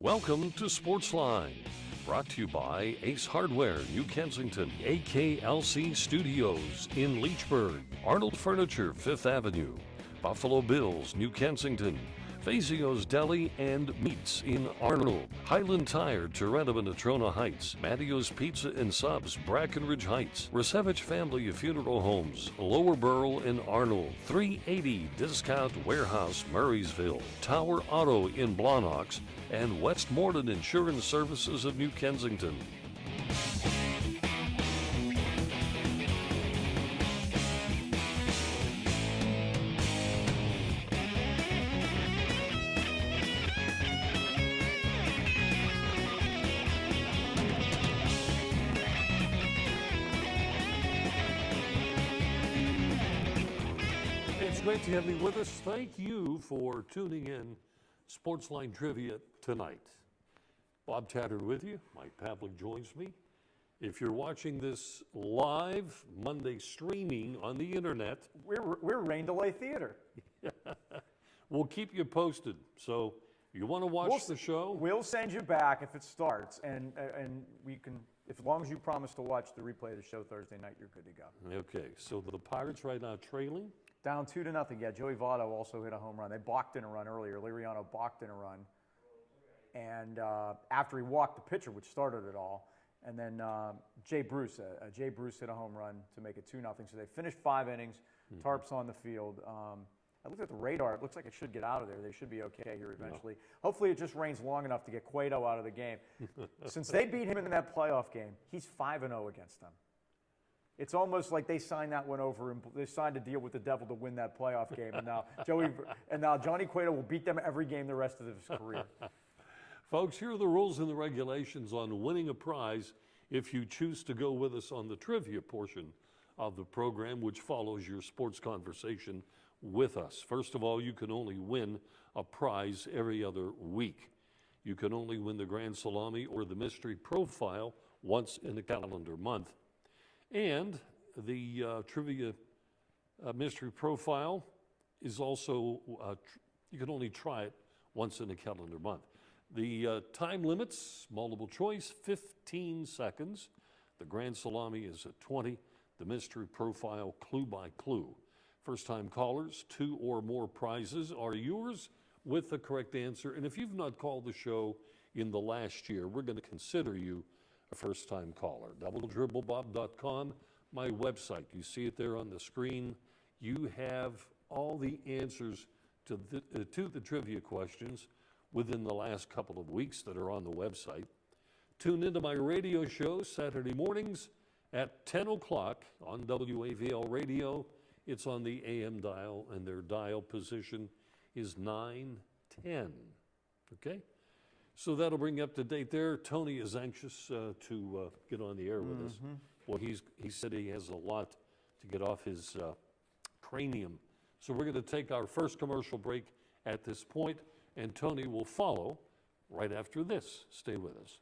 Welcome to Sportsline, brought to you by Ace Hardware, New Kensington, AKLC Studios in Leechburg, Arnold Furniture, 5th Avenue, Buffalo Bills, New Kensington, Fazio's Deli and Meats in Arnold, Highland Tire, Toronto and Natrona Heights, Mattio's Pizza and Subs, Brackenridge Heights, Resevich Family Funeral Homes, Lower Burl in Arnold, 380 Discount Warehouse, Murraysville, Tower Auto in Blawnox, and Westmoreland Insurance Services of New Kensington. It's great to have you with us. Thank you for tuning in Sportsline Trivia tonight. Bob Tatter with you. Mike Pavlik joins me. If you're watching this live Monday streaming on the internet, We're Rain Delay Theater. we'll keep you posted. So you want to watch the show? We'll send you back if it starts, and we can, as long as you promise to watch the replay of the show Thursday night, you're good to go. Okay, so the Pirates right now trailing. Down 2-0. Yeah, Joey Votto also hit a home run. They balked in a run earlier. Liriano balked in a run. And after he walked the pitcher, which started it all, and then Jay Bruce hit a home run to make it 2-0. So they finished 5 innings. Tarp's on the field. I looked at the radar. It looks like it should get out of there. They should be okay here eventually. No. Hopefully it just rains long enough to get Cueto out of the game. Since they beat him in that playoff game, he's 5-0 against them. It's almost like they signed that one over and they signed a deal with the devil to win that playoff game. And now Johnny Cueto will beat them every game the rest of his career. Folks, here are the rules and the regulations on winning a prize if you choose to go with us on the trivia portion of the program, which follows your sports conversation with us. First of all, you can only win a prize every other week. You can only win the Grand Salami or the Mystery Profile once in a calendar month. And the Trivia Mystery Profile is also, you can only try it once in a calendar month. The time limits, multiple choice, 15 seconds. The Grand Salami is at 20. The Mystery Profile, clue by clue. First-time callers, 2 or more prizes are yours with the correct answer. And if you've not called the show in the last year, we're going to consider you a first-time caller. DoubleDribbleBob.com, my website. You see it there on the screen. You have all the answers to the trivia questions within the last couple of weeks that are on the website. Tune into my radio show Saturday mornings at 10 o'clock on WAVL Radio. It's on the AM dial, and their dial position is 910. Okay? So that'll bring you up to date there. Tony is anxious to get on the air with us. Well, he said he has a lot to get off his cranium. So we're going to take our first commercial break at this point, and Tony will follow right after this. Stay with us.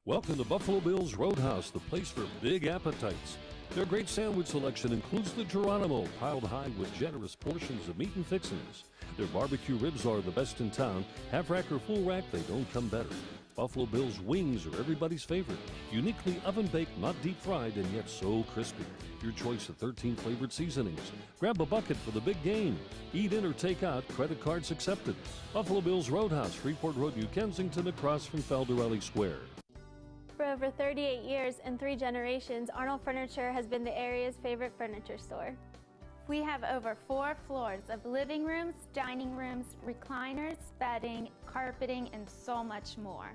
Welcome to Buffalo Bills Roadhouse, the place for big appetites. Their great sandwich selection includes the Geronimo, piled high with generous portions of meat and fixings. Their barbecue ribs are the best in town. Half rack or full rack, they don't come better. Buffalo Bills wings are everybody's favorite. Uniquely oven-baked, not deep-fried, and yet so crispy. Your choice of 13 flavored seasonings. Grab a bucket for the big game. Eat in or take out, credit cards accepted. Buffalo Bills Roadhouse, Freeport Road, New Kensington, across from Felderelli Square. For over 38 years and 3 generations, Arnold Furniture has been the area's favorite furniture store. We have over 4 floors of living rooms, dining rooms, recliners, bedding, carpeting, and so much more.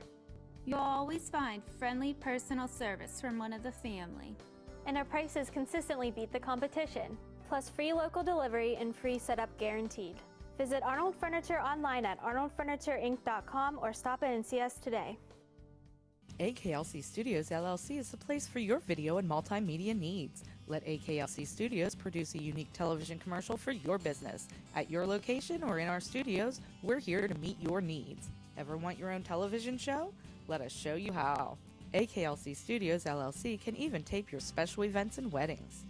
You'll always find friendly personal service from one of the family. And our prices consistently beat the competition, plus free local delivery and free setup guaranteed. Visit Arnold Furniture online at arnoldfurnitureinc.com or stop in and see us today. AKLC Studios LLC is the place for your video and multimedia needs. Let AKLC Studios produce a unique television commercial for your business. At your location or in our studios, we're here to meet your needs. Ever want your own television show? Let us show you how. AKLC Studios LLC can even tape your special events and weddings.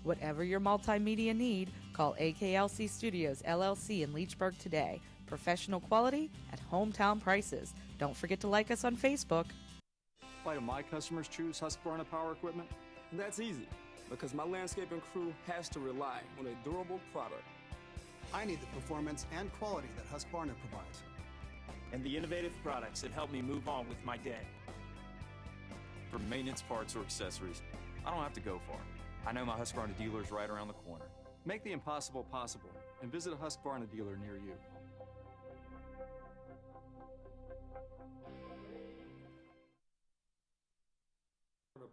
Whatever your multimedia need, call AKLC Studios LLC in Leechburg today. Professional quality at hometown prices. Don't forget to like us on Facebook. Why do my customers choose Husqvarna Power Equipment? That's easy, because my landscaping crew has to rely on a durable product. I need the performance and quality that Husqvarna provides. And the innovative products that help me move on with my day. For maintenance parts or accessories, I don't have to go far. I know my Husqvarna dealer is right around the corner. Make the impossible possible and visit a Husqvarna dealer near you.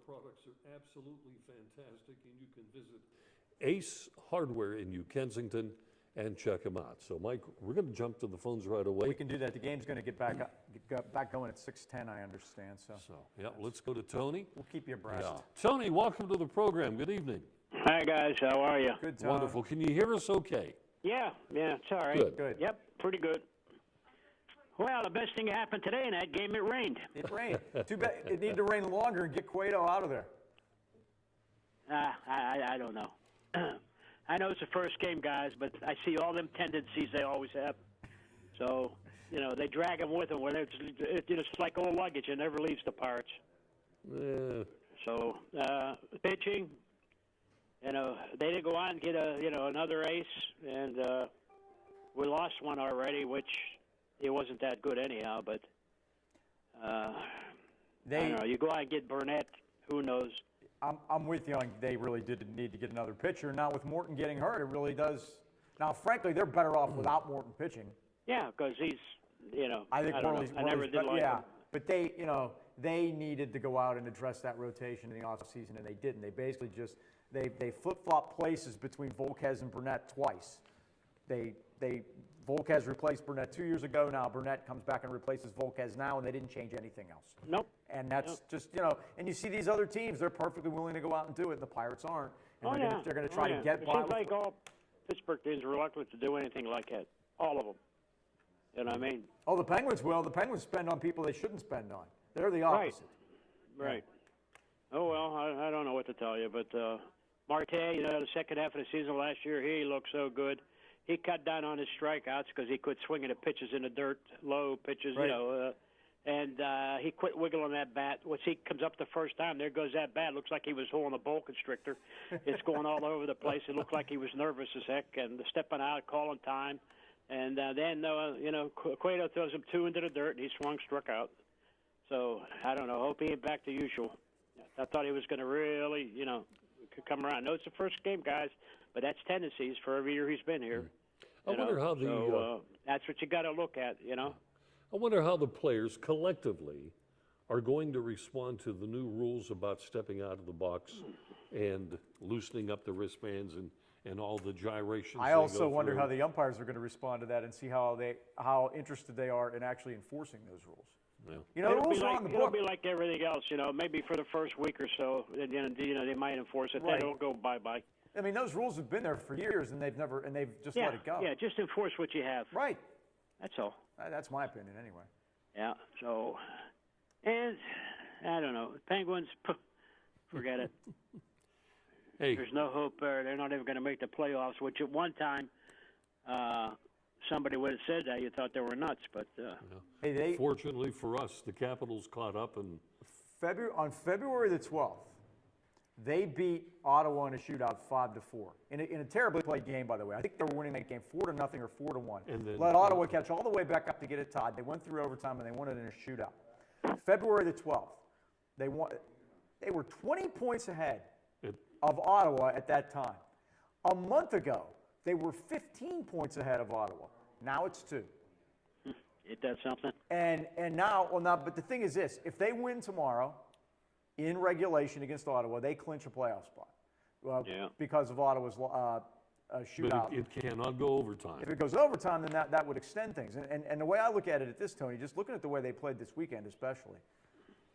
Products are absolutely fantastic, and you can visit Ace Hardware in New Kensington and check them out. So, Mike, we're going to jump to the phones right away. We can do that. The game's going to get back going at 6:10, I understand. So, yeah, let's go to Tony. We'll keep you abreast. Yeah. Tony, welcome to the program. Good evening. Hi, guys. How are you? Good, Tony. Wonderful. Can you hear us okay? Yeah, it's all right. Good. Good. Yep, pretty good. Well, the best thing that happened today in that game, it rained. It rained. Too bad it needed to rain longer and get Cueto out of there. I don't know. I know it's the first game, guys, but I see all them tendencies they always have. So, they drag them with them. When it's like old luggage. It never leaves the Pirates. So, pitching, they didn't go on and get another ace, and we lost one already, which it wasn't that good anyhow. But I don't know. You go out and get Burnett, who knows? I'm with you on they really did need to get another pitcher. Now, with Morton getting hurt, it really does. Now, frankly, they're better off without Morton pitching. Yeah, because he's, I think Worley's I never did like him. But they needed to go out and address that rotation in the offseason, and they didn't. They basically just they flip-flopped places between Volquez and Burnett twice. Volquez replaced Burnett 2 years ago. Now Burnett comes back and replaces Volquez now, and they didn't change anything else. Nope. And that's just, and you see these other teams, they're perfectly willing to go out and do it, and the Pirates aren't. And they're going to try to get by. It seems like all Pittsburgh teams are reluctant to do anything like that. All of them. You know what I mean? Oh, the Penguins will. The Penguins spend on people they shouldn't spend on. They're the opposite. Right. Oh, well, I don't know what to tell you, but Marte, the second half of the season last year, he looked so good. He cut down on his strikeouts because he quit swinging at pitches in the dirt, low pitches, right. And he quit wiggling that bat. Once he comes up the first time, there goes that bat. Looks like he was holding a boa constrictor. It's going all over the place. It looked like he was nervous as heck and stepping out, calling time. And then, Cueto throws him two into the dirt, and he struck out. So, I don't know. Hope he ain't back to usual. I thought he was going to really, come around. I know it's the first game, guys, but that's tendencies for every year he's been here. I wonder how that's what you got to look at, I wonder how the players collectively are going to respond to the new rules about stepping out of the box and loosening up the wristbands and all the gyrations. I also wonder how the umpires are going to respond to that and see how interested they are in actually enforcing those rules. Yeah. The rules are on the book. It'll be like everything else, maybe for the first week or so, they might enforce it. Right. Then it'll go bye-bye. I mean, those rules have been there for years, and they've just let it go. Yeah, just enforce what you have. Right. That's all. That's my opinion, anyway. Yeah. So, and I don't know, Penguins. Forget it. Hey, there's no hope there. They're not even going to make the playoffs. Which at one time, somebody would have said that. You thought they were nuts, but. Fortunately for us, the Capitals caught up and. On February the 12th. They beat Ottawa in a shootout 5-4 in a terribly played game, by the way. I think they were winning that game 4-0 or 4-1. Let Ottawa catch all the way back up to get it tied. They went through overtime and they won it in a shootout. February the 12th, they were 20 points ahead of Ottawa at that time. A month ago, they were 15 points ahead of Ottawa. Now it's 2. Ain't that something? And now, but the thing is this: if they win tomorrow. In regulation against Ottawa, they clinch a playoff spot because of Ottawa's shootout. But it cannot go overtime. If it goes overtime, then that would extend things. And the way I look at it Tony, just looking at the way they played this weekend especially,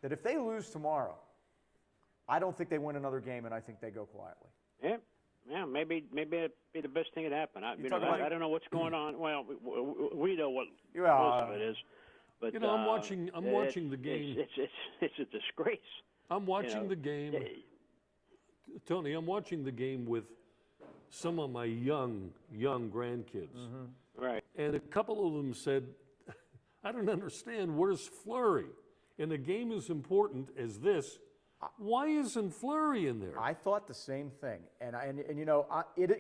that if they lose tomorrow, I don't think they win another game, and I think they go quietly. Yeah, maybe it'd be the best thing that happened. I don't know what's going on. Well, we know what most of it is. But, I'm watching the game. It's a disgrace. I'm watching the game Tony, I'm watching the game with some of my young grandkids. Right. And a couple of them said, I don't understand, where's Fleury? And a game as important as this, why isn't Fleury in there? I thought the same thing. And you know,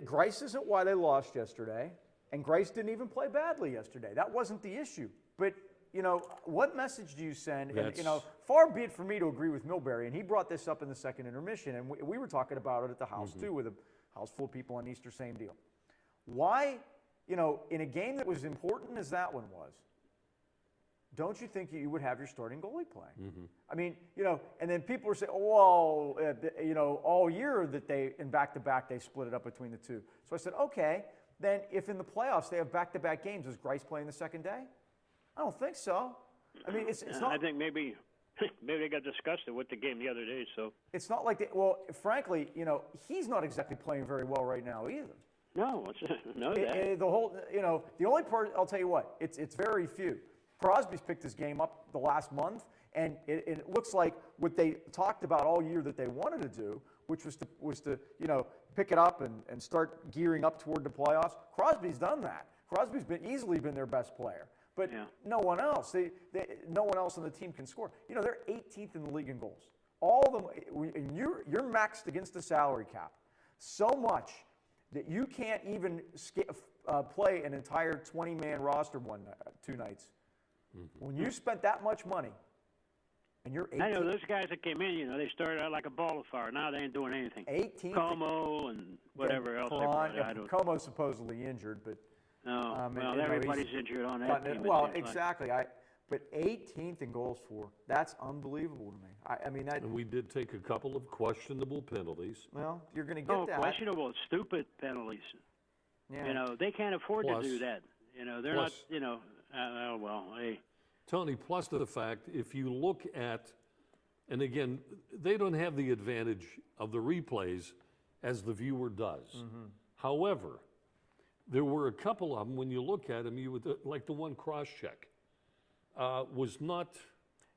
Grice isn't why they lost yesterday. And Grice didn't even play badly yesterday. That wasn't the issue. But, you know, what message do you send? And, you know, far be it for me to agree with Milbury. And he brought this up in the second intermission. And we were talking about it at the house, too, with a house full of people on Easter, same deal. Why, you know, in a game that was important as that one was, don't you think you would have your starting goalie playing? I mean, you know, and then people were saying, oh, well, you know, all year that in back-to-back they split it up between the two. So I said, okay, then if in the playoffs they have back-to-back games, is Grice playing the second day? I don't think so. I mean, it's not. I think maybe they got disgusted with the game the other day. So it's not like well, frankly, you know, he's not exactly playing very well right now either. No, the whole, you know, the only part I'll tell you what, it's very few. Crosby's picked his game up the last month, and it looks like what they talked about all year that they wanted to do, which was to you know, pick it up and start gearing up toward the playoffs. Crosby's done that. Crosby's easily been their best player, but no one else. No one else on the team can score. You know, they're 18th in the league in goals. All of them. And you're maxed against the salary cap so much that you can't even play an entire 20-man roster 2 nights. When you spent that much money, and you're 18, I know those guys that came in, you know, they started out like a ball of fire. Now they ain't doing anything. 18. Como and whatever else. Como's supposedly injured, but well, everybody's injured on that team. Well, exactly. But 18th in goals for, that's unbelievable to me. I mean, that. And we did take a couple of questionable penalties. Well, you're going to get that. Questionable, stupid penalties. Yeah. You know, they can't afford to do that. You know, they're not. You know, hey. Tony, plus to the fact, if you look at, and again, they don't have the advantage of the replays as the viewer does. However, there were a couple of them, when you look at them, you would, like the one cross-check, was not.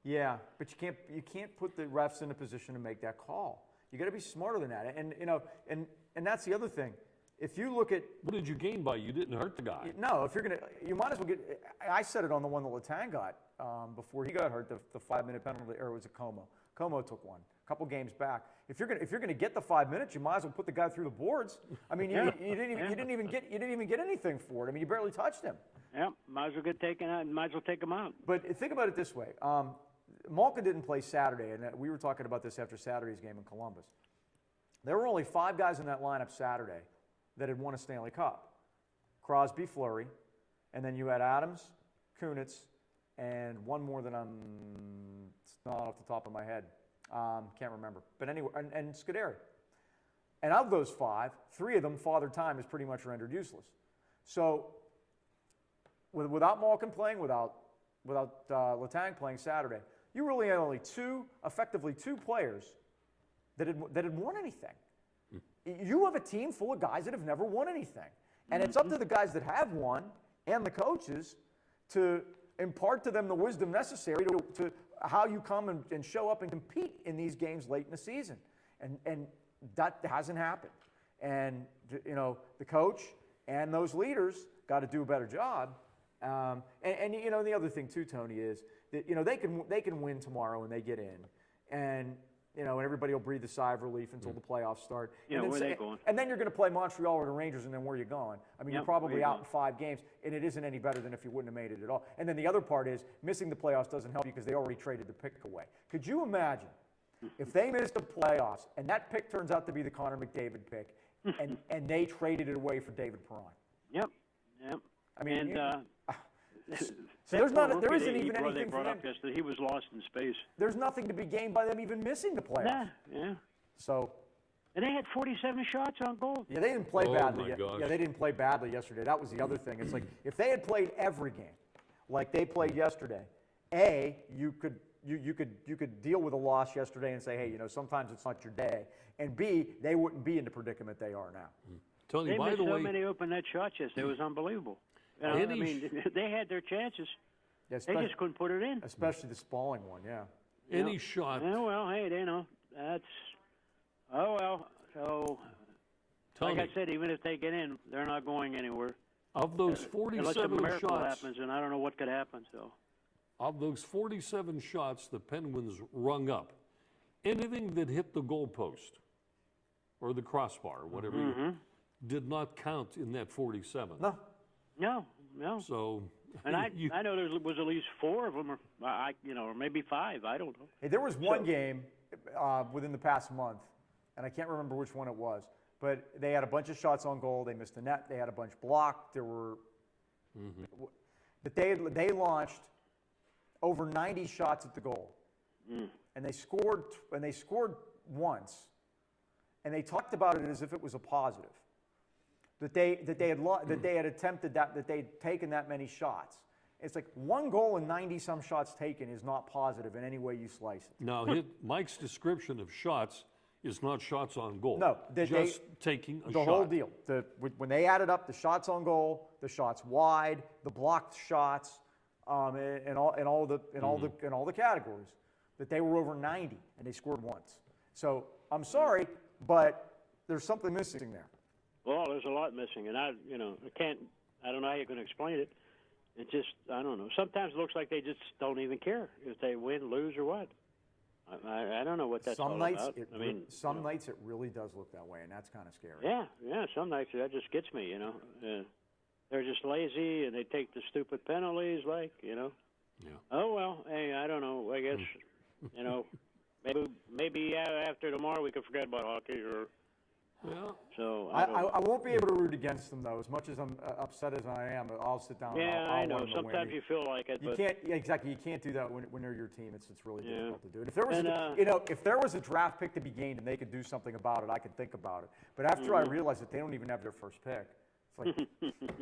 Yeah, but you can't put the refs in a position to make that call. You got to be smarter than that. And you know, and that's the other thing. If you look at what did you gain by you didn't hurt the guy. No, if you're gonna, you might as well get. I said it on the one that Letang got before he got hurt, the 5-minute penalty, or was it Como? Como took one a couple games back. If you're gonna get the 5 minutes, you might as well put the guy through the boards. I mean, you didn't even get anything for it. I mean, you barely touched him. Yeah, might as well get taken out. Might as well take him out. But think about it this way: Malkin didn't play Saturday, and we were talking about this after Saturday's game in Columbus. There were only 5 guys in that lineup Saturday that had won a Stanley Cup. Crosby, Fleury, and then you had Adams, Kunitz, and one more that it's not off the top of my head. Can't remember. But anyway, and Scuderi. And of those 5, 3 of them, Father Time is pretty much rendered useless. So without Malkin playing, without Letang playing Saturday, you really had only effectively two players that had won anything. You have a team full of guys that have never won anything. And it's up to the guys that have won and the coaches to impart to them the wisdom necessary to how you come and show up and compete in these games late in the season. And that hasn't happened. And, you know, the coach and those leaders got to do a better job. And you know, the other thing too, Tony, is that, you know, they can win tomorrow when they get in. And, you know, and everybody will breathe a sigh of relief until the playoffs start. Yeah, where are they going? And then you're going to play Montreal or the Rangers, and then where are you going? I mean, you're probably out in 5 games, and it isn't any better than if you wouldn't have made it at all. And then the other part is missing the playoffs doesn't help you because they already traded the pick away. Could you imagine if they missed the playoffs and that pick turns out to be the Connor McDavid pick, and they traded it away for David Perron? Yep. I mean, so there isn't even anything they brought up yesterday. He was lost in space. There's nothing to be gained by them even missing the playoffs. Yeah. So. And they had 47 shots on goal. Yeah, they didn't play badly. Yeah, they didn't play badly yesterday. That was the other thing. It's like if they had played every game like they played yesterday, you could deal with a loss yesterday and say, hey, you know, sometimes it's not your day. And B, they wouldn't be in the predicament they are now. Tony, they by missed the way, so many open net shots yesterday. It was unbelievable. You know, I mean, they had their chances. Yeah, they just couldn't put it in. Especially the Spalling one, yeah. Any shot. Yeah, well, hey, they know. That's, oh, well. So, Tony, like I said, even if they get in, they're not going anywhere. of those Unless a 47 miracle shots, happens, and I don't know what could happen. So, of those 47 shots the Penguins rung up, anything that hit the goalpost or the crossbar, whatever, did not count in that 47. No. no. So, And I know there was at least 4 of them, or maybe 5. I don't know. Hey, there was one game within the past month, and I can't remember which one it was, but they had a bunch of shots on goal. They missed the net. They had a bunch blocked. There were, but they launched over 90 shots at the goal, and they scored once, and they talked about it as if it was a positive. That they had attempted that they'd taken that many shots. It's like 1 goal and 90-some shots taken is not positive in any way you slice it. now Mike's description of shots is not shots on goal. No, just taking a the shot. whole deal. When they added up the shots on goal, the shots wide, the blocked shots, and all the categories, that they were over 90 and they scored once. So I'm sorry, but there's something missing there. Well, there's a lot missing, and I don't know how you're going to explain it. It just, I don't know. Sometimes it looks like they just don't even care if they win, lose, or what. I don't know what that's all about. Some nights it really does look that way, and that's kind of scary. Yeah. Some nights that just gets me. They're just lazy, and they take the stupid penalties, Yeah. Oh well, hey, I don't know. I guess, maybe after tomorrow we can forget about hockey, or. Yeah. So I won't be able to root against them, though. As much as I'm upset as I am, I'll sit down. Yeah, and I I'll know. want them to win. Sometimes you feel like it, You but can't. Yeah, exactly. You can't do that when they're your team. It's really Yeah. difficult to do it. If there was, if there was a draft pick to be gained and they could do something about it, I could think about it. But after I realized that they don't even have their first pick, it's like,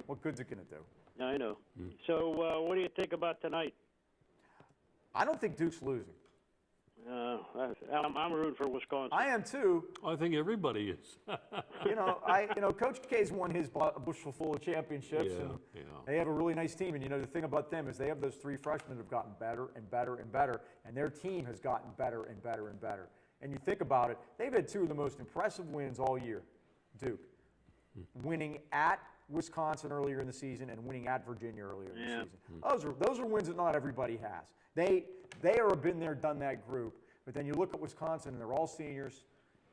what good's it going to do? I know. So what do you think about tonight? I don't think Duke's losing. I'm rooting for Wisconsin. I am too. I think everybody is. Coach K's won his bushel full of championships, and they have a really nice team. And the thing about them is they have those 3 freshmen that have gotten better and better and better, and their team has gotten better and better and better. And you think about it, they've had 2 of the most impressive wins all year. Duke, winning at Wisconsin earlier in the season and winning at Virginia earlier in the season. Those are wins that not everybody has. They are a been there, done that group. But then you look at Wisconsin, and they're all seniors,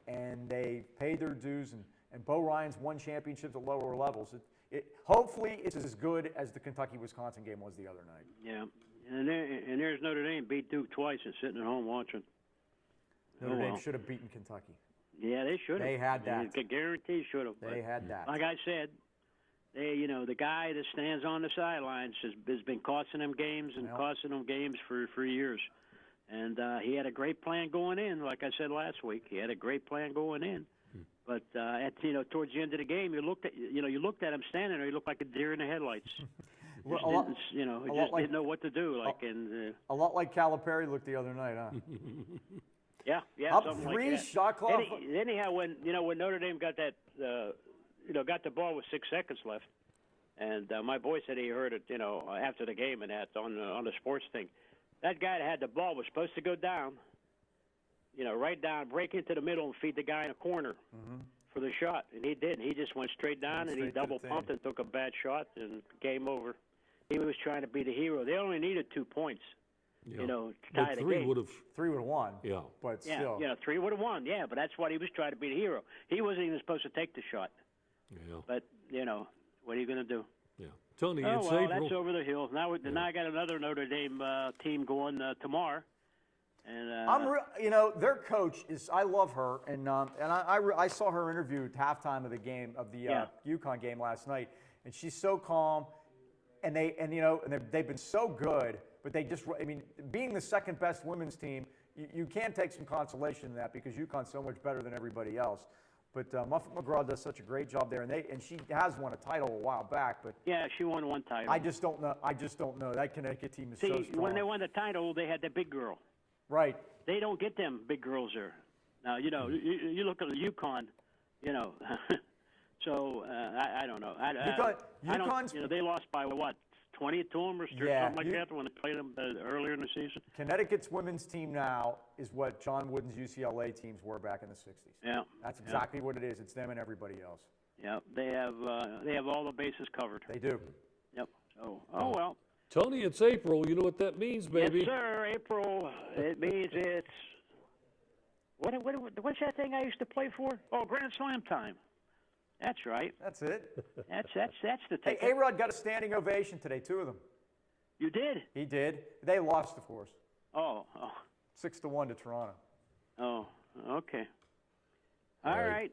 and they paid their dues, and Bo Ryan's won championships at lower levels. Hopefully, it's as good as the Kentucky-Wisconsin game was the other night. Yeah, and there's Notre Dame beat Duke twice and sitting at home watching. Notre Dame should have beaten Kentucky. Yeah, they should have. They had that. I guarantee should have. They had that. Like I said, the guy that stands on the sidelines has been costing them games and costing them games for years. And he had a great plan going in. Like I said last week, he had a great plan going in. But towards the end of the game, you looked at him standing there. He looked like a deer in the headlights. Didn't know what to do. A lot like Calipari looked the other night, huh? Yeah. Up 3 shot clock. Anyhow, when Notre Dame got that, got the ball with 6 seconds left, and my boy said he heard it, after the game and that on the sports thing. That guy that had the ball was supposed to go down, right down, break into the middle, and feed the guy in a corner for the shot. And he didn't. He just went straight down, and he double pumped and took a bad shot, and game over. He was trying to be the hero. They only needed 2 points, to tie the game. 3 would have won. Yeah. But still. 3 would have won, yeah. But that's what he was trying to be the hero. He wasn't even supposed to take the shot. Yeah. But, what are you going to to do? Yeah. Tony, it's well, April. that's over the hill. Now I got another Notre Dame team going tomorrow. And their coach is. I love her, and I saw her interview at halftime of the game of the UConn game last night, and she's so calm, and they've been so good, but they just. Being the second best women's team, you can take some consolation in that because UConn's so much better than everybody else. But Muffet McGraw does such a great job there, and she has won a title a while back. But yeah, she won 1 title. I just don't know. That Connecticut team is so strong. When they won the title, they had the big girl. Right. They don't get them big girls there. Now you look at the UConn, So I don't know. UConn's they lost by what 20 to them or Yeah, something like that when they played them earlier in the season. Connecticut's women's team now is what John Wooden's UCLA teams were back in the 60s. Yeah. That's exactly what it is. It's them and everybody else. Yeah, they have all the bases covered. They do. Yep. So, oh well. Tony, it's April. You know what that means, baby? Yes, sir. April. It means it's what's that thing I used to play for? Oh, Grand Slam time. That's right. That's it. That's the Hey, ticket. A-Rod got a standing ovation today, 2 of them. You did? He did. They lost, of course. Oh. 6-1 to Toronto. Oh. Okay. All right.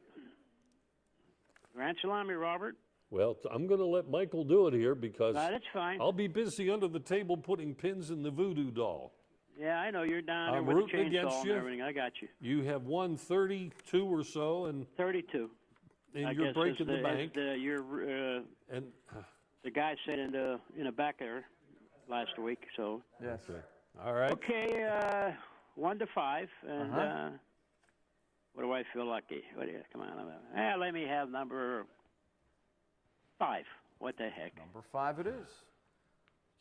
Grand Salami, Robert. Well, I'm going to let Michael do it here because That's fine. I'll be busy under the table putting pins in the voodoo doll. Yeah, I know you're down there I'm with the rooting against chainsaw and you. everything. I got you. You have won 32 or so, and 32. and you're breaking the bank. And the guy said in the back there last week. So yes. Okay. All right. Okay, 1 to 5, and what do I feel lucky? Come on, let me have number 5. What the heck? Number 5 it is.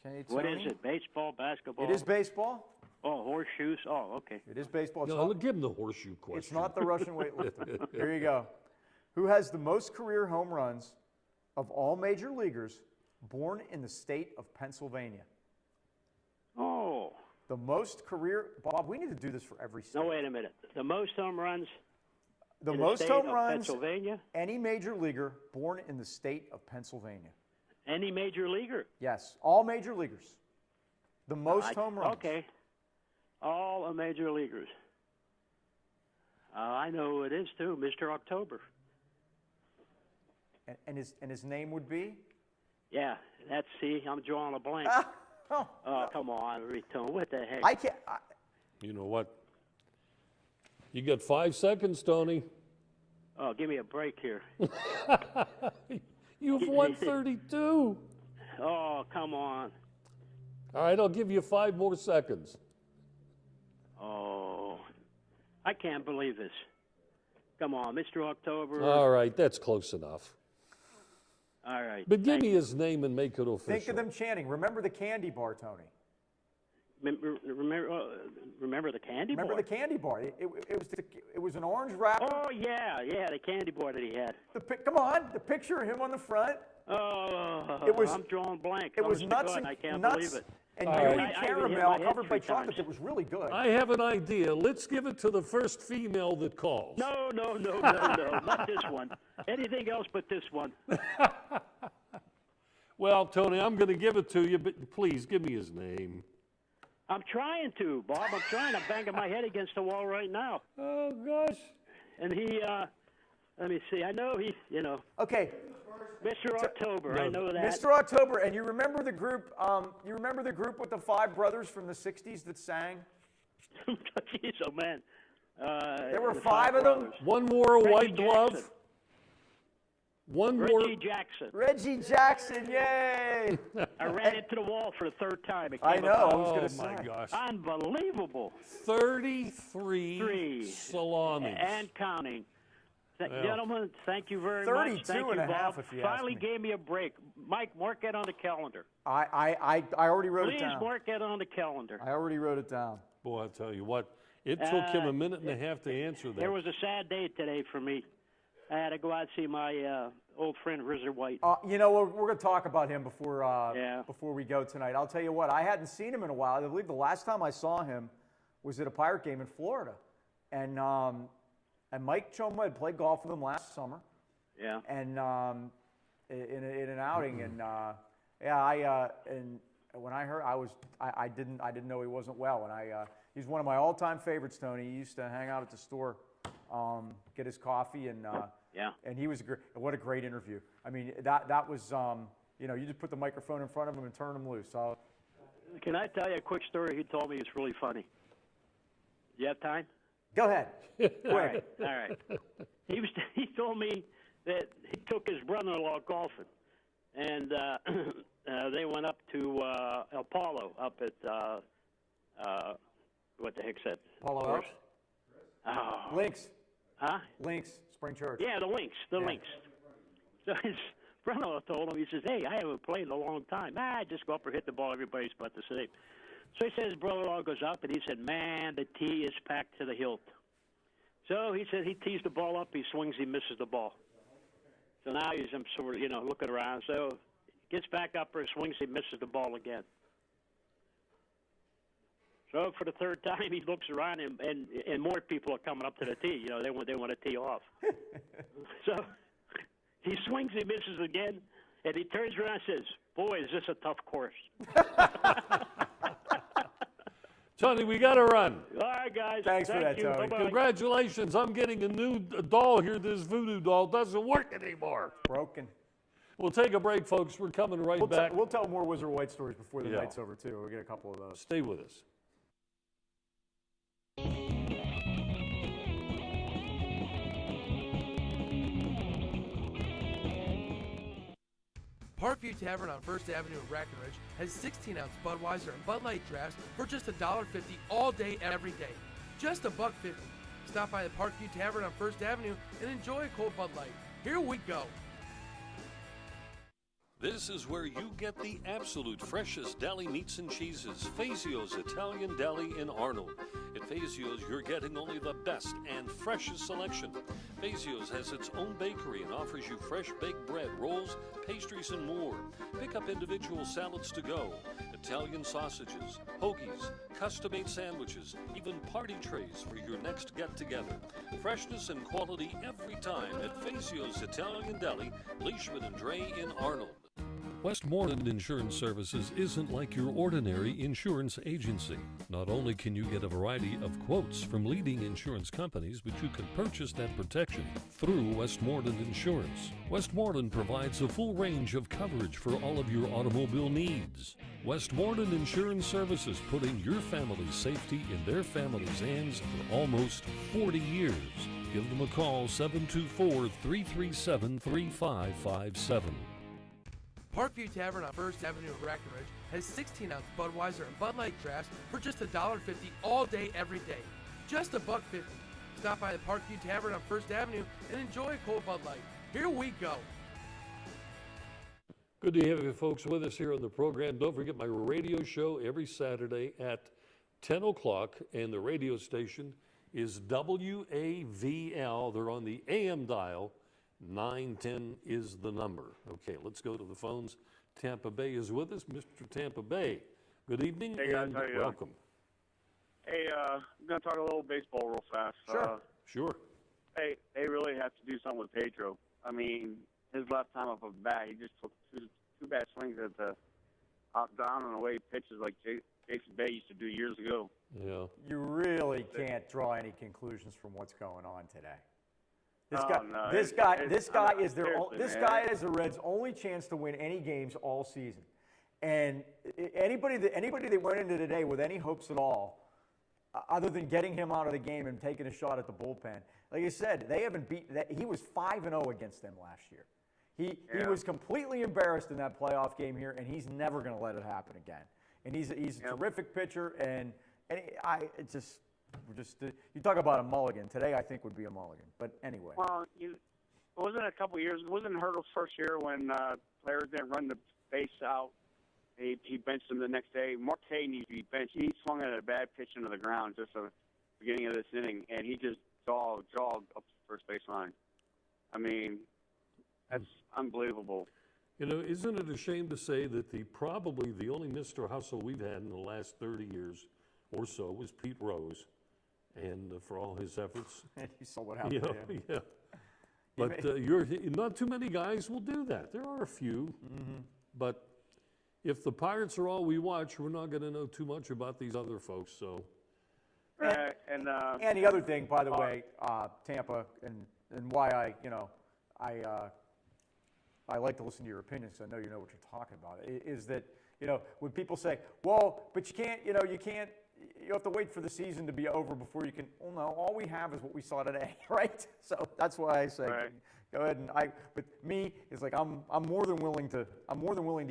Okay, What is Tony? it? Baseball, basketball? It is baseball. Oh, horseshoes. Oh, okay. It is baseball. It's No, not, give him the horseshoe question. it's not the Russian weightlifter. Here you go. Who has the most career home runs of all major leaguers born in the state of Pennsylvania? Oh. The most career, Bob, we need to do this for every state. No, wait a minute. The most home runs The in most the state home of runs, Pennsylvania? any major leaguer born in the state of Pennsylvania. Any major leaguer? Yes, all major leaguers. The most home runs. Okay. All the major leaguers. I know who it is, too, Mr. October. And his name would be? Yeah, I'm drawing a blank. Oh, come on, Rito. What the heck? I can't. You know what? You got 5 seconds, Tony. Oh, give me a break here. You've won 32. Oh, come on. All right, I'll give you 5 more seconds. Oh, I can't believe this. Come on, Mr. October. All right, that's close enough. All right. But give me his name and make it official. Think of them chanting. Remember the candy bar, Tony. Remember the candy bar? Remember the candy bar. It was an orange wrapper. Oh, yeah, the candy bar that he had. Come on, the picture of him on the front. Oh, I'm drawing blank. It was Honest to nuts God, and I can't nuts believe it. and All gooey right. I even hit my caramel head covered by 3 times. chocolate. It was really good. I have an idea. Let's give it to the first female that calls. No, not this one. Anything else but this one. Well, Tony, I'm going to give it to you, but please give me his name. I'm trying to, Bob. I'm trying. I'm banging my head against the wall right now. Oh, gosh. And he, let me see. I know he, Okay, Mr. October. I know that. Mr. October, and you remember the group? You remember the group with the 5 brothers from the '60s that sang? Jeez, oh man. There were the 5 of them. brothers. One more Reggie white glove. Jackson. One more. Reggie Jackson. Reggie Jackson, yay! I ran into the wall for the 3rd time. It I came know. I about. was Oh, going to say. my gosh. Unbelievable. 33 salamis. And counting. Well. Gentlemen, thank you very much. 32 Thank and you, a half, Bob. if you ask Finally me. gave me a break. Mike, mark that on the calendar. I already wrote Please it down. mark that on the calendar. I already wrote it down. Boy, I'll tell you what. It took him a minute and a half to answer that. There was a sad day today for me. I had to go out and see my old friend, Rizzer White. You know, we're going to talk about him before Yeah. before we go tonight. I'll tell you what, I hadn't seen him in a while. I believe the last time I saw him was at a Pirate game in Florida. And Mike Choma had played golf with him last summer. Yeah. And in an outing. And and when I heard, I didn't know he wasn't well. And he's one of my all-time favorites, Tony. He used to hang out at the store, get his coffee, and and he was what a great interview. I mean, that was you just put the microphone in front of him and turn him loose. So, can I tell you a quick story he told me? It's really funny. You have time? go ahead. All right. He told me that he took his brother-in-law golfing, and they went up to El Palo up at what the heck's that? Palo course? Alto? Oh. Links. Huh? Links. Spring Church. Yeah, the Links. The Links. So his brother-in-law told him, he says, hey, I haven't played in a long time. I just go up and hit the ball. Everybody's about the same. So he said his brother-in-law goes up, and he said, man, the tee is packed to the hilt. So he said he tees the ball up, he swings, he misses the ball. So now he's sort of, looking around. So he gets back up or swings, he misses the ball again. So for the third time, he looks around, and more people are coming up to the tee. They want to tee off. So he swings, he misses again, and he turns around and says, boy, is this a tough course. Tony, we got to run. All right, guys. Thanks for that, you. Tony. Bye-bye. Congratulations. I'm getting a new doll here. This voodoo doll doesn't work anymore. Broken. We'll take a break, folks. We're coming right back. We'll tell more Wizard White stories before the Yeah. night's over, too. We'll get a couple of those. Stay with us. Parkview Tavern on First Avenue in Brackenridge has 16-ounce Budweiser and Bud Light drafts for just $1.50 all day, every day. Just $1.50. Stop by the Parkview Tavern on First Avenue and enjoy a cold Bud Light. Here we go. This is where you get the absolute freshest deli meats and cheeses. Fazio's Italian Deli in Arnold. At Fazio's, you're getting only the best and freshest selection. Fazio's has its own bakery and offers you fresh baked bread, rolls, pastries, and more. Pick up individual salads to go, Italian sausages, hoagies, custom-made sandwiches, even party trays for your next get-together. Freshness and quality every time at Fazio's Italian Deli, Leishman and Dre in Arnold. Westmoreland Insurance Services isn't like your ordinary insurance agency. Not only can you get a variety of quotes from leading insurance companies, but you can purchase that protection through Westmoreland Insurance. Westmoreland provides a full range of coverage for all of your automobile needs. Westmoreland Insurance Services, putting your family's safety in their family's hands for almost 40 years. Give them a call, 724-337-3557. Parkview Tavern on First Avenue in Brackenridge has 16-ounce Budweiser and Bud Light drafts for just $1.50 all day, every day. Just $1.50. Stop by the Parkview Tavern on First Avenue and enjoy a cold Bud Light. Here we go. Good to have you folks with us here on the program. Don't forget my radio show every Saturday at 10 o'clock, and the radio station is WAVL. They're on the AM dial. 910 is the number. Okay, let's go to the phones. Tampa Bay is with us. Mr. Tampa Bay, good evening. Hey guys, and how you welcome. Doing? Hey, I'm going to talk a little baseball real fast. Sure. Hey, they really have to do something with Pedro. I mean, his left time off of the bat, he just took two bad swings at the down and away pitches like Jason Bay used to do years ago. Yeah. You really can't draw any conclusions from what's going on today. This guy is the Reds' only chance to win any games all season. And anybody that went into today with any hopes at all, other than getting him out of the game and taking a shot at the bullpen, like I said, they haven't beaten that. He was 5-0 against them last year. He was completely embarrassed in that playoff game here, and he's never going to let it happen again. And he's a terrific pitcher, and you talk about a mulligan. Today, I think, would be a mulligan. But anyway. Well, wasn't it a couple of years? Wasn't Hurdle's first year when players didn't run the base out? He benched them the next day. Marte needs to be benched. He swung at a bad pitch into the ground just at the beginning of this inning, and he just jogged up the first base line. I mean, that's unbelievable. Isn't it a shame to say that probably the only Mr. Hustle we've had in the last 30 years or so was Pete Rose, and for all his efforts. And you saw what happened to him. Yeah. But not too many guys will do that. There are a few, but if the Pirates are all we watch, we're not going to know too much about these other folks. So. And the other thing, by the way, Tampa, and why I like to listen to your opinions, because I know you know what you're talking about, is that, when people say, well, but you can't, you have to wait for the season to be over before you can, well, no, all we have is what we saw today, right? So that's why I say, go ahead, and but me, it's like, I'm more than willing to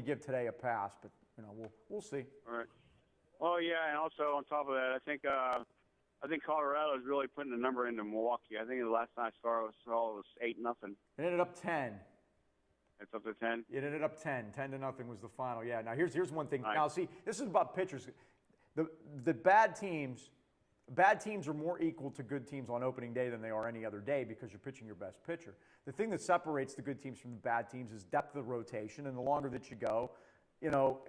give today a pass, but, we'll see. All right. Well, yeah, and also on top of that, I think Colorado is really putting the number into Milwaukee. I think the last time I saw it was 8-0. It ended up 10. It's up to 10. It ended up 10-0 was the final. Yeah. Now here's one thing. Right. Now see, this is about pitchers. The bad teams are more equal to good teams on opening day than they are any other day because you're pitching your best pitcher. The thing that separates the good teams from the bad teams is depth of rotation, and the longer that you go, you know,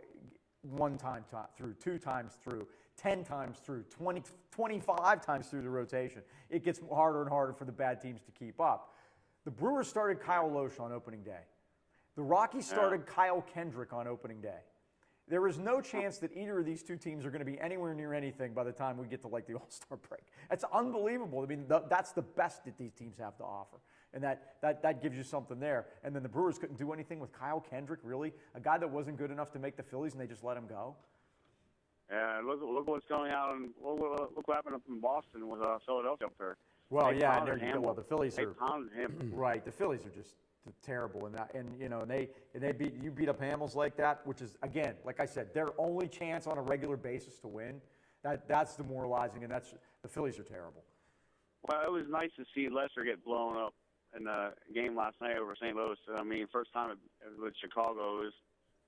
1 time through, 2 times through, 10 times through, 20, 25 times through the rotation, it gets harder and harder for the bad teams to keep up. The Brewers started Kyle Loesch on opening day. The Rockies started Kyle Kendrick on opening day. There is no chance that either of these two teams are going to be anywhere near anything by the time we get to like the All-Star break. That's unbelievable. I mean, that's the best that these teams have to offer. And that gives you something there. And then the Brewers couldn't do anything with Kyle Kendrick, really? A guy that wasn't good enough to make the Phillies and they just let him go? Yeah, look what's going on. Look what happened up in Boston with Philadelphia up there. Well, They yeah, and pounded there you go. him. Well, the Phillies They are pounded him. right. The Phillies are just terrible, and you know, and they beat up Hamels like that, which is again, like I said, their only chance on a regular basis to win. That's demoralizing, and the Phillies are terrible. Well, it was nice to see Lester get blown up in the game last night over St. Louis. I mean, first time with Chicago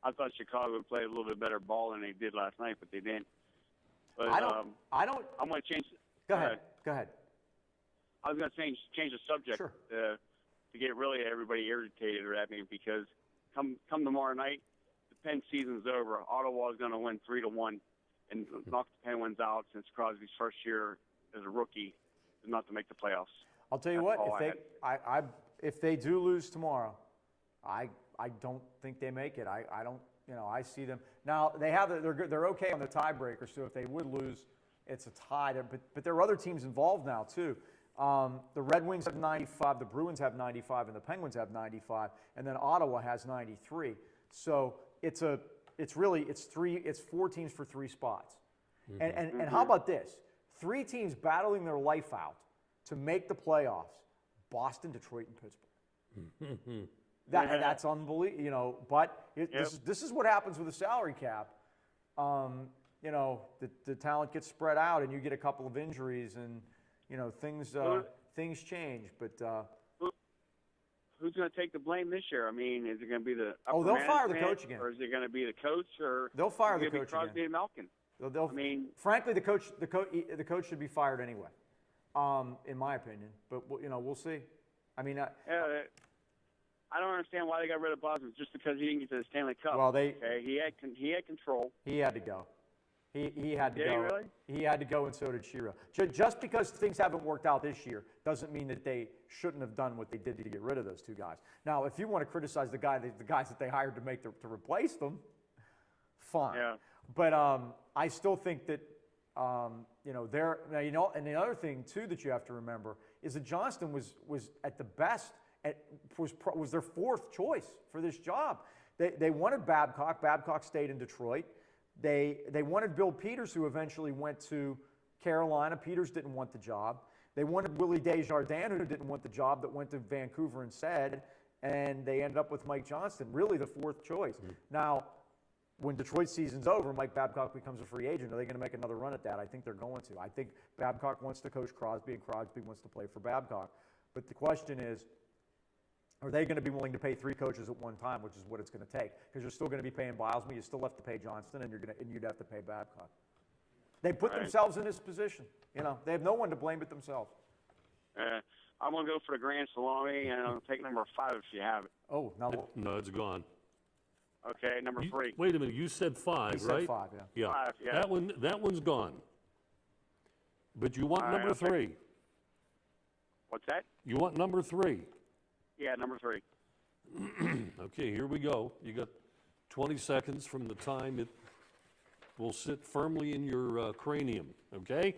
I thought Chicago would play a little bit better ball than they did last night, but they didn't. But I don't. I'm going to change. Go ahead. Go ahead. I was going to change the subject to get really everybody irritated at me because come tomorrow night, the Penn season's over. Ottawa is going to win 3-1 and knock the Penguins out since Crosby's first year as a rookie is not to make the playoffs. I'll tell you what. If they do lose tomorrow, I don't think they make it. I don't. You know, I see them now. They're okay on the tiebreaker. So if they would lose, it's a tie there. But there are other teams involved now too. The Red Wings have 95, the Bruins have 95, and the Penguins have 95, and then Ottawa has 93. So it's 4 teams for 3 spots. Mm-hmm. And how about this? 3 teams battling their life out to make the playoffs: Boston, Detroit, and Pittsburgh. That's unbelievable, you know. But this is what happens with a salary cap. You know, the talent gets spread out, and you get a couple of injuries, and you know things change. But who's going to take the blame this year? I mean, is it going to be the they'll fire the coach again, or is it going to be the coach, or they'll fire the coach Crosby again? And Malkin. I mean, frankly, the coach should be fired anyway, in my opinion. But you know, we'll see. I mean, I don't understand why they got rid of Boston just because he didn't get to the Stanley Cup. Well, he had control. He had to go. He had to Did go. He really? He had to go, and so did Shiro. Just because things haven't worked out this year doesn't mean that they shouldn't have done what they did to get rid of those 2 guys. Now, if you want to criticize the guys that they hired to replace them, fine. Yeah. But I still think that you know, and the other thing too that you have to remember is that Johnston was at the best was their 4th choice for this job. They wanted Babcock. Babcock stayed in Detroit. They wanted Bill Peters, who eventually went to Carolina. Peters didn't want the job. They wanted Willie Desjardins, who didn't want the job, that went to Vancouver instead, and they ended up with Mike Johnston, really the 4th choice. Mm-hmm. Now, when Detroit's season's over, Mike Babcock becomes a free agent. Are they going to make another run at that? I think they're going to. I think Babcock wants to coach Crosby, and Crosby wants to play for Babcock. But the question is, are they going to be willing to pay 3 coaches at one time, which is what it's going to take? Because you're still going to be paying Bilesby, you still have to pay Johnston, and you'd have to pay Babcock. They put themselves in this position. You know, they have no one to blame but themselves. I'm going to go for the Grand Salami, and I'll take number 5 if you have it. Oh, no, it's gone. Okay, number 3. Wait a minute, you said 5, he right? Said 5, yeah. 5, yeah. That one's gone. But you want number 3. What's that? You want number 3. Yeah, number 3. Okay, here we go. You got 20 seconds from the time it will sit firmly in your cranium, okay?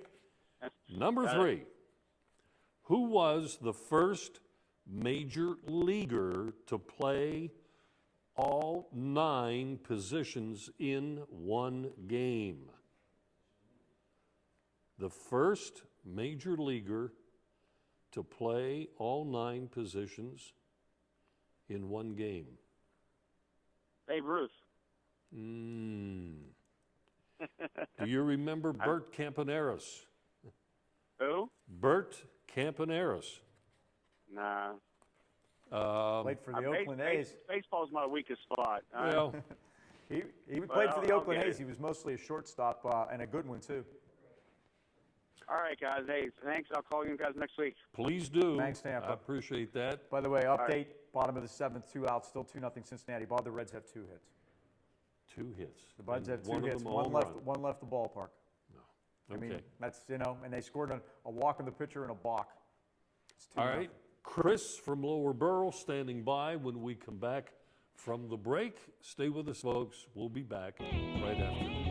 Number 3. Who was the first major leaguer to play all 9 positions in one game? The first major leaguer to play all 9 positions in one game. Babe Ruth. Do you remember Bert Campaneris? Who? Bert Campaneris. Nah. Played for the Oakland A's. Baseball's my weakest spot. Well, he played for the Oakland A's. He was mostly a shortstop and a good one, too. All right, guys. Hey, thanks. I'll call you guys next week. please do. Thanks, Tampa. I appreciate that. By the way, update, bottom of the seventh, 2 outs, still 2-0 Cincinnati. Bob, the Reds have 2 hits. 2 hits. The Buds have 2 one of hits, them one home left, run. one left the ballpark. Okay. I mean, that's, and they scored a walk on the pitcher and a balk. It's 2-0. All right. Chris from Lower Burrell standing by when we come back from the break. Stay with us, folks. We'll be back right after this.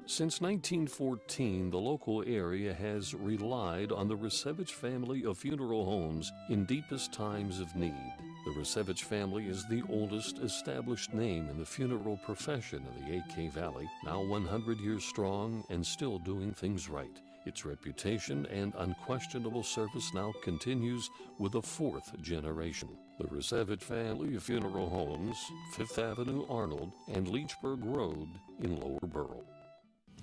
Since 1914, the local area has relied on the Resevich family of funeral homes in deepest times of need. The Resevich family is the oldest established name in the funeral profession in the AK Valley, now 100 years strong and still doing things right. Its reputation and unquestionable service now continues with a 4th generation. The Resevich family of funeral homes, 5th Avenue Arnold, and Leechburg Road in Lower Burrell.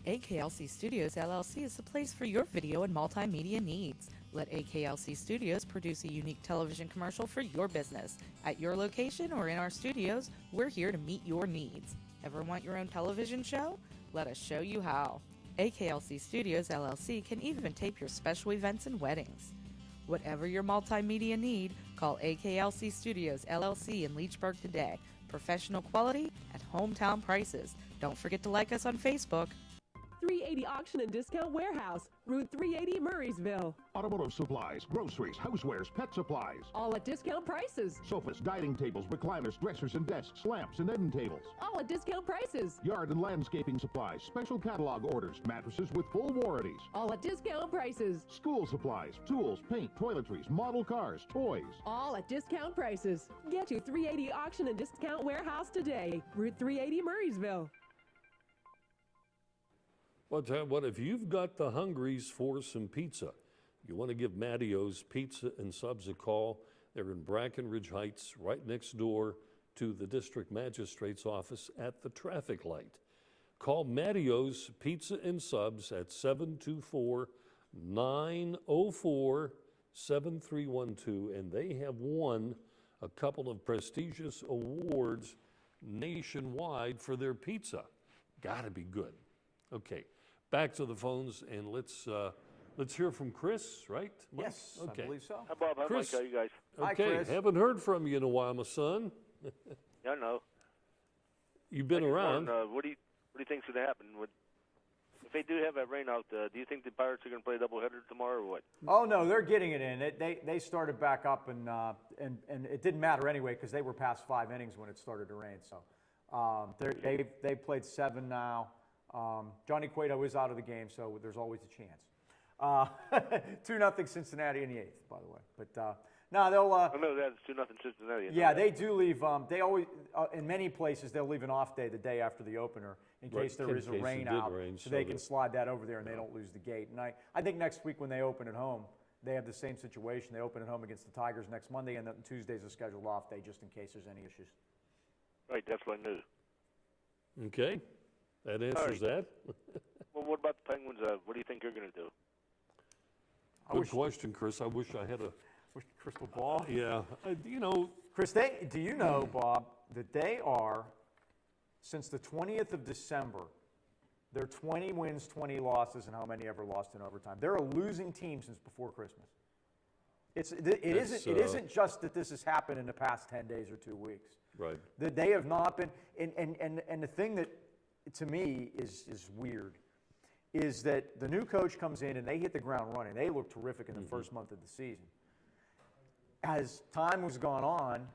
AKLC Studios LLC is the place for your video and multimedia needs. Let AKLC Studios produce a unique television commercial for your business. At your location or in our studios, we're here to meet your needs. Ever want your own television show? Let us show you how. AKLC Studios LLC can even tape your special events and weddings. Whatever your multimedia need, call AKLC Studios LLC in Leechburg today. Professional quality at hometown prices. Don't forget to like us on Facebook. 380 Auction and Discount Warehouse, Route 380, Murraysville. Automotive supplies, groceries, housewares, pet supplies. All at discount prices. Sofas, dining tables, recliners, dressers and desks, lamps and end tables. All at discount prices. Yard and landscaping supplies, special catalog orders, mattresses with full warranties. All at discount prices. School supplies, tools, paint, toiletries, model cars, toys. All at discount prices. Get to 380 Auction and Discount Warehouse today, Route 380, Murraysville. What if you've got the hungries for some pizza? You want to give Mattio's Pizza and Subs a call. They're in Brackenridge Heights, right next door to the district magistrate's office at the traffic light. Call Mattio's Pizza and Subs at 724-904-7312, and they have won a couple of prestigious awards nationwide for their pizza. Gotta be good. Okay. Back to the phones, and let's hear from Chris, right? Mike? Yes, okay. I believe so. Hi, Bob. Hi, Chris. Mike. How you guys? Okay, Hi, Chris. haven't heard from you in a while, my son. Yeah, I know. You've been around. What do you think's going to happen? If they do have that rain out, do you think the Pirates are going to play a doubleheader tomorrow or what? Oh no, they're getting it in. They started back up, and it didn't matter anyway because they were past 5 innings when it started to rain. So they played 7 now. Johnny Cueto is out of the game, so there's always a chance. 2-0 Cincinnati in the 8th, by the way. But no, they'll. I know that's 2-0 Cincinnati. Yeah, they do leave. They always, in many places, they'll leave an off day the day after the opener in case there is a rain out, so they can slide that over there and they don't lose the gate. And I think next week when they open at home, they have the same situation. They open at home against the Tigers next Monday, and then Tuesday's a scheduled off day just in case there's any issues. Right, that's what I knew. Okay. That answers that. Well, what about the Penguins? What do you think they're going to do? Good question, Chris. I wish I had a crystal ball. Yeah. Chris, do you know, Bob, that they are, since the 20th of December, they're 20 wins, 20 losses, and how many ever lost in overtime? They're a losing team since before Christmas. It isn't just that this has happened in the past 10 days or 2 weeks. Right. That they have not been, and the thing that to me is weird is that the new coach comes in and they hit the ground running. They look terrific in the first month of the season. As time has gone on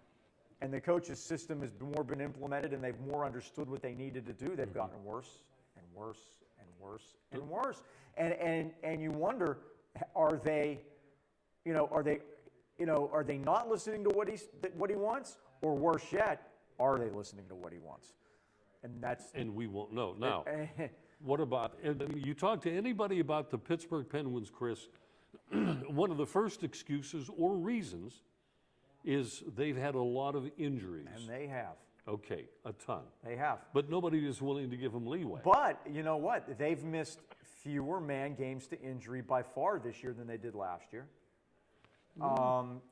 and the coach's system has been implemented and they've more understood what they needed to do, they've gotten worse and worse and worse and worse. And you wonder, are they not listening to what he wants? Or worse yet, are they listening to what he wants? And we won't know. Now, what about, you talk to anybody about the Pittsburgh Penguins, Chris, one of the first excuses or reasons is they've had a lot of injuries. And they have. Okay, a ton. They have. But nobody is willing to give him leeway. But you know what? They've missed fewer man games to injury by far this year than they did last year.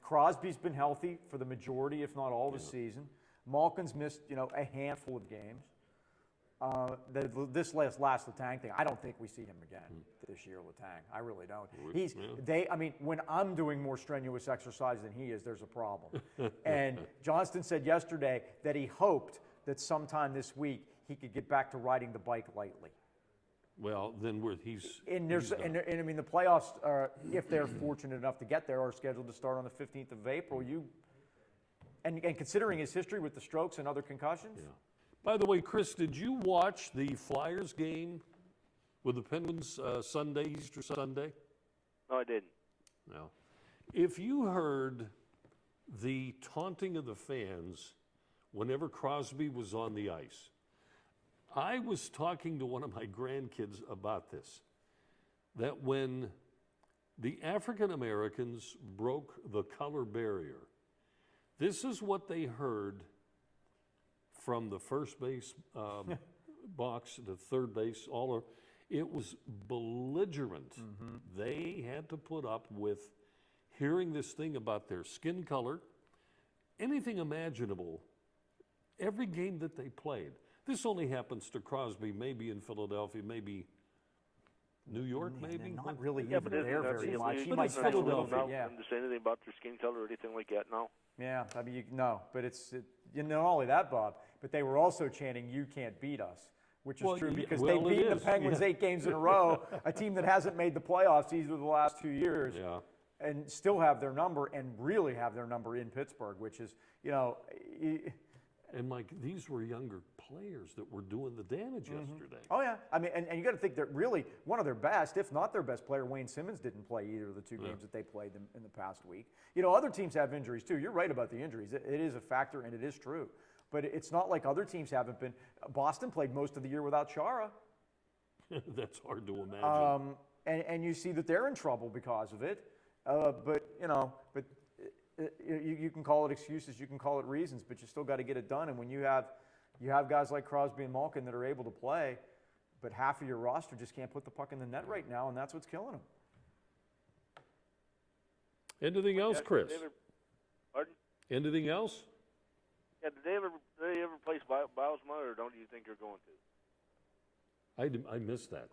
Crosby's been healthy for the majority, if not all, of the season. Malkin's missed, a handful of games. This last Letang thing, I don't think we see him again this year, Letang. I really don't. When I'm doing more strenuous exercise than he is, there's a problem. And Johnston said yesterday that he hoped that sometime this week he could get back to riding the bike lightly. Well, then he's the playoffs, if they're fortunate enough to get there, are scheduled to start on the 15th of April. And considering his history with the strokes and other concussions. Yeah. By the way, Chris, did you watch the Flyers game with the Penguins Easter Sunday? No, I didn't. No. If you heard the taunting of the fans whenever Crosby was on the ice, I was talking to one of my grandkids about this, that when the African Americans broke the color barrier, this is what they heard from the first base box to third base, it was belligerent. They had to put up with hearing this thing about their skin color, anything imaginable, every game that they played. This only happens to Crosby, maybe in Philadelphia, maybe New York, maybe. Not really even there very much. He might Philadelphia. To say anything about their skin color or anything like that now? Yeah, no, but not only that, Bob, but they were also chanting, "You can't beat us," which is true because they've beaten the Penguins 8 games in a row, a team that hasn't made the playoffs either of the last 2 years, and still have their number and really have their number in Pittsburgh, which is, And Mike, these were younger players that were doing the damage yesterday. Oh yeah, and you got to think that really one of their best, if not their best player, Wayne Simmons, didn't play either of the 2 games that they played in the past week. Other teams have injuries too. You're right about the injuries. It is a factor, and it is true. But it's not like other teams haven't been. Boston played most of the year without Chara. That's hard to imagine. And you see that they're in trouble because of it. You can call it excuses, you can call it reasons, but you still got to get it done. And when you have guys like Crosby and Malkin that are able to play, but half of your roster just can't put the puck in the net right now, and that's what's killing them. Anything else, Chris? Pardon? Anything else? Yeah, did they ever replace Bilesma, or don't you think they're going to? I missed that.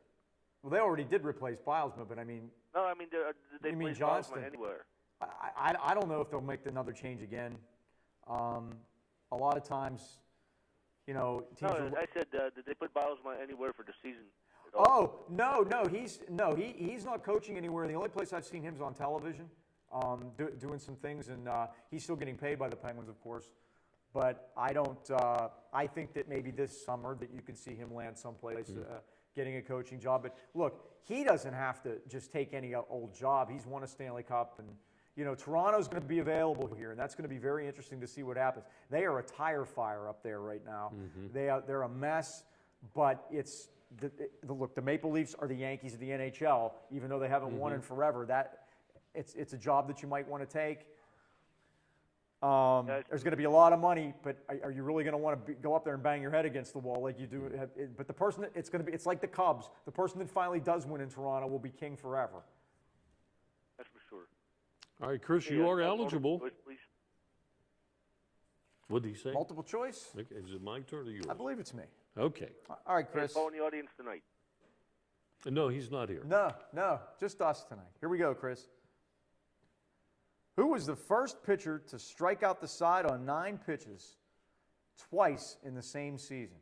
Well, they already did replace Bilesma, but I mean. No, I mean, did they place Bilesma anywhere? I don't know if they'll make another change again. A lot of times, teams. I said, did they put Bilesma anywhere for the season? Oh no, he's not coaching anywhere. The only place I've seen him is on television, doing some things, and he's still getting paid by the Penguins, of course. But I don't. I think that maybe this summer that you could see him land someplace, getting a coaching job. But look, he doesn't have to just take any old job. He's won a Stanley Cup, and Toronto's going to be available here, and that's going to be very interesting to see what happens. They are a tire fire up there right now. They're a mess, but it's look. The Maple Leafs are the Yankees of the NHL, even though they haven't won in forever. It's a job that you might want to take. There's going to be a lot of money, but are you really going to want to go up there and bang your head against the wall like you do? But the person that it's like the Cubs. The person that finally does win in Toronto will be king forever. That's for sure. All right, Chris, you are eligible. Choice, please. What did he say? Multiple choice? Okay, is it my turn or yours? I believe it's me. Okay. All right, Chris. Paul in the audience tonight. No, he's not here. No, just us tonight. Here we go, Chris. Who was the first pitcher to strike out the side on 9 pitches twice in the same season?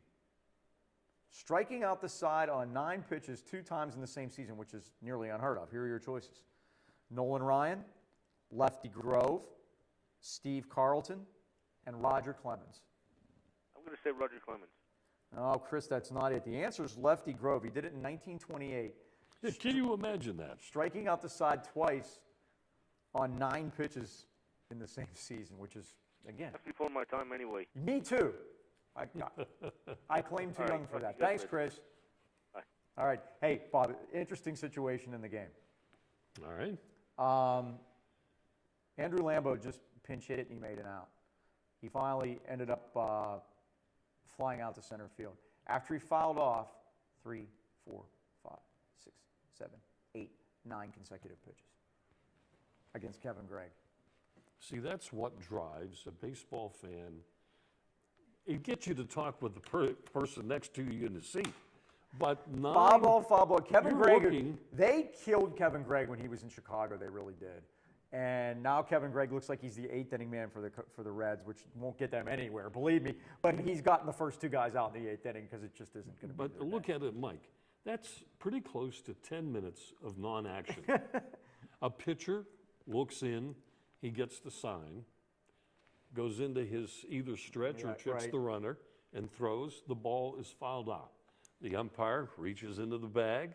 Striking out the side on 9 pitches 2 times in the same season, which is nearly unheard of. Here are your choices. Nolan Ryan, Lefty Grove, Steve Carlton, and Roger Clemens. I'm going to say Roger Clemens. Oh, Chris, that's not it. The answer is Lefty Grove. He did it in 1928. Can you imagine that? Striking out the side twice on 9 pitches in the same season, which is, again. That's before my time anyway. Me too. I claim too young for that. Thanks, Chris. Bye. All right. Hey, Bob, interesting situation in the game. All right. Andrew Lambeau just pinch hit it and he made it out. He finally ended up flying out to center field. After he fouled off 3, 4, 5, 6, 7, 8, 9 consecutive pitches against Kevin Gregg. See, that's what drives a baseball fan. It gets you to talk with the person next to you in the seat. But Foul ball. Kevin Gregg, looking, they killed Kevin Gregg when he was in Chicago. They really did. And now Kevin Gregg looks like he's the 8th inning man for the Reds, which won't get them anywhere, believe me. But he's gotten the first 2 guys out in the 8th inning because it just isn't going to be. But look at it, Mike. That's pretty close to 10 minutes of non-action. A pitcher looks in, he gets the sign, goes into his either stretch or checks the runner, and throws. The ball is fouled out. The umpire reaches into the bag,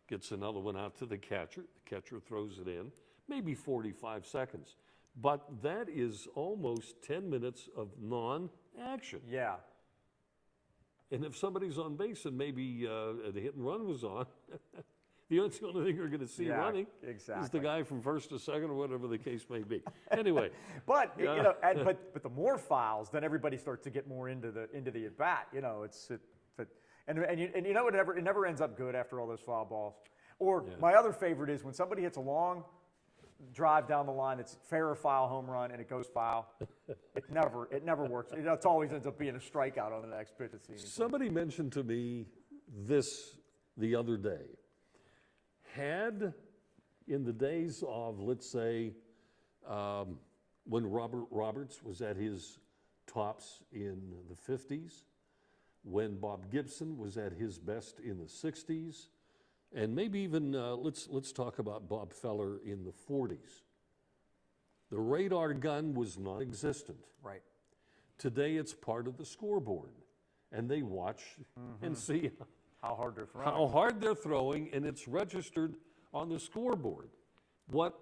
gets another one out to the catcher. The catcher throws it in. Maybe 45 seconds. But that is almost 10 minutes of non-action. Yeah. And if somebody's on base and maybe the hit and run was on, the only thing you're going to see running is the guy from first to second or whatever the case may be. Anyway. But but the more fouls, then everybody starts to get more into the at bat. You know, and you know it never ends up good after all those foul balls. Or my other favorite is when somebody hits a long drive down the line, it's fair or foul home run, and it goes foul. It never works. It always ends up being a strikeout on the next pitch. Somebody mentioned to me this the other day. Had in the days of, let's say, when Robert Roberts was at his tops in the 50s, when Bob Gibson was at his best in the 60s, and maybe even let's talk about Bob Feller in the 40s. The radar gun was non-existent. Right. Today it's part of the scoreboard, and they watch and see how hard they're throwing. How hard they're throwing, and it's registered on the scoreboard. What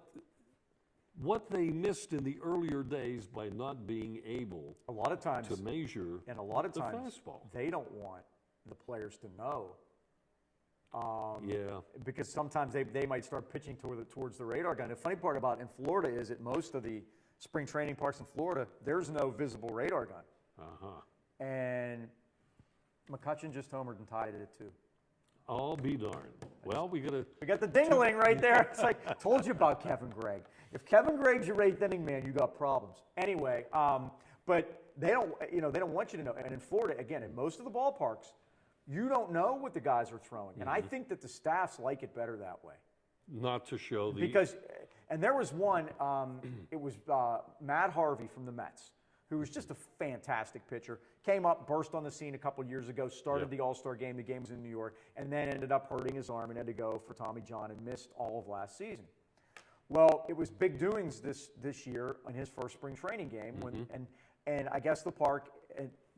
they missed in the earlier days by not being able a lot of times to measure and a lot of the times fastball. They don't want the players to know. Yeah. Because sometimes they might start pitching towards the radar gun. The funny part about in Florida is at most of the spring training parks in Florida, there's no visible radar gun. Uh-huh. And McCutchen just homered and tied it at 2. I'll be darned. Well, we got the ding-a-ling right there. It's like, I told you about Kevin Gregg. If Kevin Gregg's your 8th inning man, you got problems. Anyway, but they don't want you to know. And in Florida, again, in most of the ballparks, you don't know what the guys are throwing. And I think that the staffs like it better that way. Not to show the... Because, and there was one, it was Matt Harvey from the Mets, who was just a fantastic pitcher. Came up, burst on the scene a couple years ago, started the All-Star game. The game was in New York, and then ended up hurting his arm and had to go for Tommy John and missed all of last season. Well, it was big doings this year in his first spring training game, and I guess the park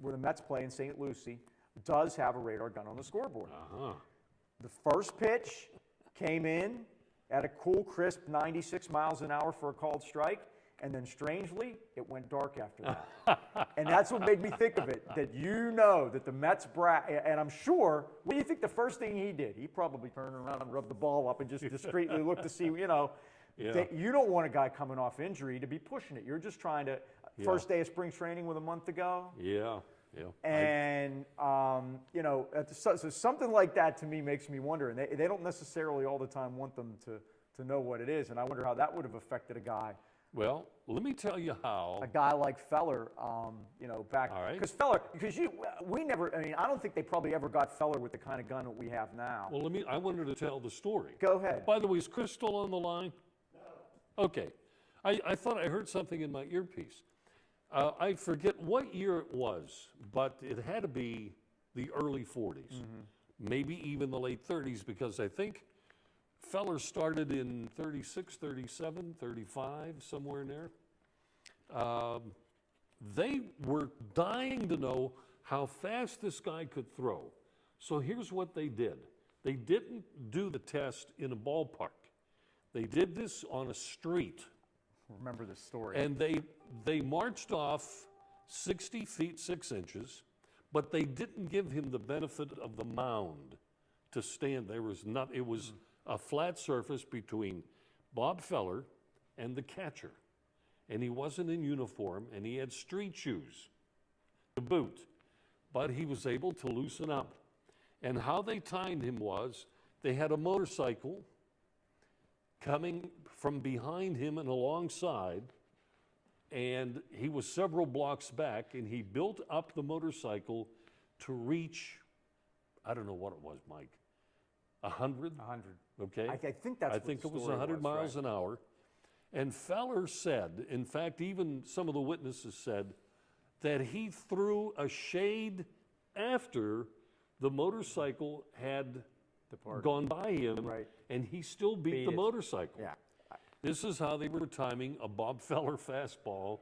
where the Mets play in St. Lucie does have a radar gun on the scoreboard. The first pitch came in at a cool, crisp 96 miles an hour for a called strike, and then strangely, it went dark after that. And that's what made me think of it, that you know that the Mets and I'm sure, what do you think the first thing he did? He probably turned around and rubbed the ball up and just discreetly looked to see, you know, you don't want a guy coming off injury to be pushing it. You're just trying to, first day of spring training with a month to go. Yeah. And, you know, so something like that to me makes me wonder. And they don't necessarily all the time want them to know what it is. And I wonder how that would have affected a guy. Well, let me tell you how. A guy like Feller, you know, back. Because Feller, I don't think they probably ever got Feller with the kind of gun that we have now. Well, I wanted to tell the story. Go ahead. By the way, is Chris still on the line? No. Okay. I thought I heard something in my earpiece. I forget what year it was, but it had to be the early 40s, maybe even the late 30s, because I think Feller started in 36, 37, 35, somewhere in there. They were dying to know how fast this guy could throw. So here's what they did. They didn't do the test in a ballpark. They did this on a street. Remember this story. And they marched off 60 feet 6 inches, but they didn't give him the benefit of the mound to stand. It was a flat surface between Bob Feller and the catcher. And he wasn't in uniform, and he had street shoes to boot. but he was able to loosen up. And how they timed him was they had a motorcycle coming from behind him and alongside, and he was several blocks back, and he built up the motorcycle to reach, I don't know what it was, Mike, 100? 100. Okay. I think that's I what think the it was story 100 was, miles right. an hour. And Feller said, in fact, even some of the witnesses said, that he threw a shade after the motorcycle had gone by him, Right. and he still beat Beat the it. motorcycle. Yeah. This is how they were timing a Bob Feller fastball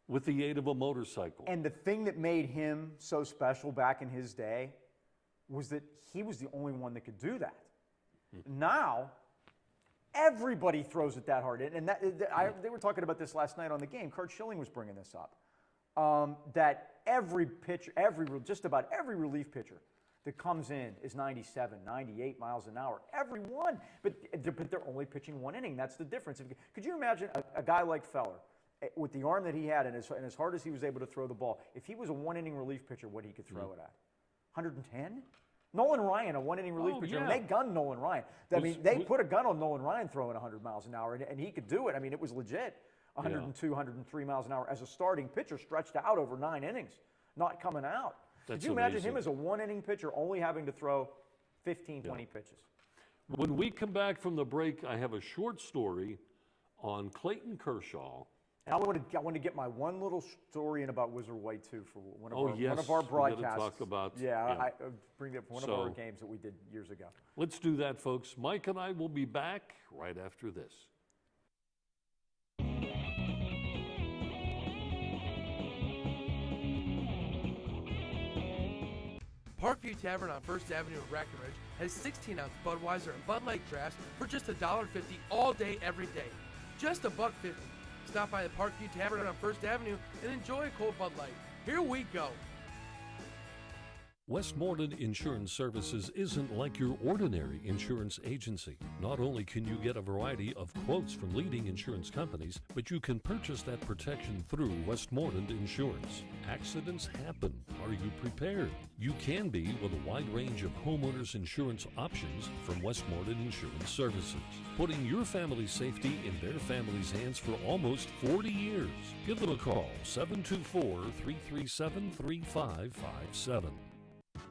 with the aid of a motorcycle. And the thing that made him so special back in his day was that he was the only one that could do that. Now, everybody throws it that hard. And they were talking about this last night on the game. Kurt Schilling was bringing this up. That every pitcher, just about every relief pitcher that comes in is 97, 98 miles an hour. Every one. But they're only pitching one inning. That's the difference. Could you imagine a guy like Feller, with the arm that he had and as hard as he was able to throw the ball, if he was a one-inning relief pitcher, what he could throw it at? 110? Nolan Ryan, a one-inning relief pitcher. yeah. I mean, they gunned Nolan Ryan. They put a gun on Nolan Ryan throwing 100 miles an hour, and he could do it. I mean, it was legit. 102, 103 miles an hour as a starting pitcher, stretched out over 9 innings, not coming out. That's Could you imagine amazing. him as a one-inning pitcher only having to throw 15, 20 pitches? When we come back from the break, I have a short story on Clayton Kershaw. And I want to get my one little story in about Wizard White too for one of Oh, yes, our we gotta broadcasts. talk about- yeah. yeah. I bring that one of our games that we did years ago. Let's do that, folks. Mike and I will be back right after this. Parkview Tavern on First Avenue in Breckenridge has 16-ounce Budweiser and Bud Light drafts for just $1.50 all day, every day. Just $1.50. Stop by the Parkview Tavern on First Avenue and enjoy a cold Bud Light. Here we go. Westmoreland Insurance Services isn't like your ordinary insurance agency. Not only can you get a variety of quotes from leading insurance companies, but you can purchase that protection through Westmoreland Insurance. Accidents happen. Are you prepared? You can be with a wide range of homeowners insurance options from Westmoreland Insurance Services. Putting your family's safety in their family's hands for almost 40 years. Give them a call, 724-337-3557.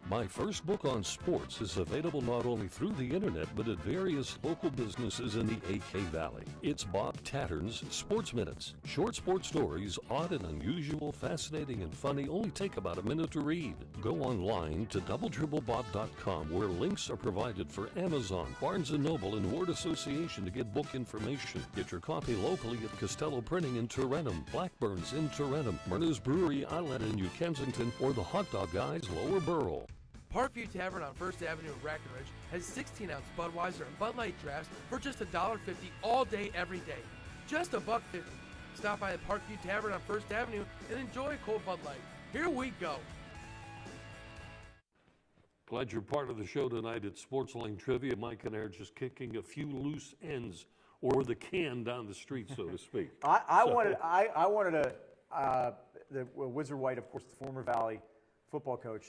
My first book on sports is available not only through the internet, but at various local businesses in the AK Valley. It's Bob Tattern's Sports Minutes. Short sports stories, odd and unusual, fascinating and funny, only take about a minute to read. Go online to doubletriplebob.com where links are provided for Amazon, Barnes & Noble, and Word Association to get book information. Get your copy locally at Costello Printing in Tarentum, Blackburn's in Tarentum, Myrna's Brewery Outlet in New Kensington, or the Hot Dog Guys Lower Burrell. Parkview Tavern on First Avenue in Breckenridge has 16-ounce Budweiser and Bud Light drafts for just $1.50 all day, every day. Just $1.50. Stop by the Parkview Tavern on First Avenue and enjoy a cold Bud Light. Here we go. Glad you're part of the show tonight at Sportsline Trivia. Mike and I are just kicking a few loose ends, or the can down the street, so to speak. I wanted the Wizard White, of course, the former Valley football coach,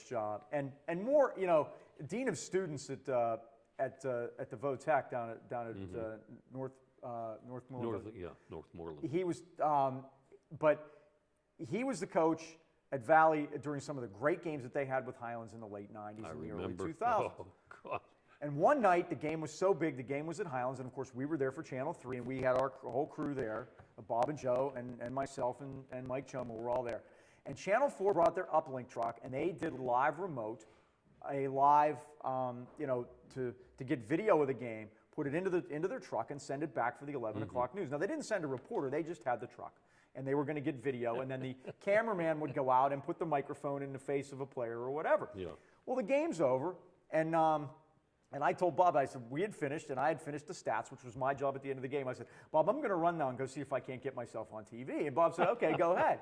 and more, dean of students at the Votech down at Northmoreland. Northmoreland. He was, but he was the coach at Valley during some of the great games that they had with Highlands in the late 90s and the early 2000s. Oh, God. And one night, the game was so big, the game was at Highlands, and of course, we were there for Channel 3, and we had our whole crew there, Bob and Joe, and myself, and Mike Choma were all there. And Channel 4 brought their uplink truck, and they did live remote, to get video of the game, put it into their truck, and send it back for the 11 o'clock news. Now, they didn't send a reporter, they just had the truck. And they were going to get video, and then the cameraman would go out and put the microphone in the face of a player or whatever. Yeah. Well, the game's over, and I told Bob, I said, we had finished, and I had finished the stats, which was my job at the end of the game. I said, Bob, I'm going to run now and go see if I can't get myself on TV. And Bob said, okay, go ahead.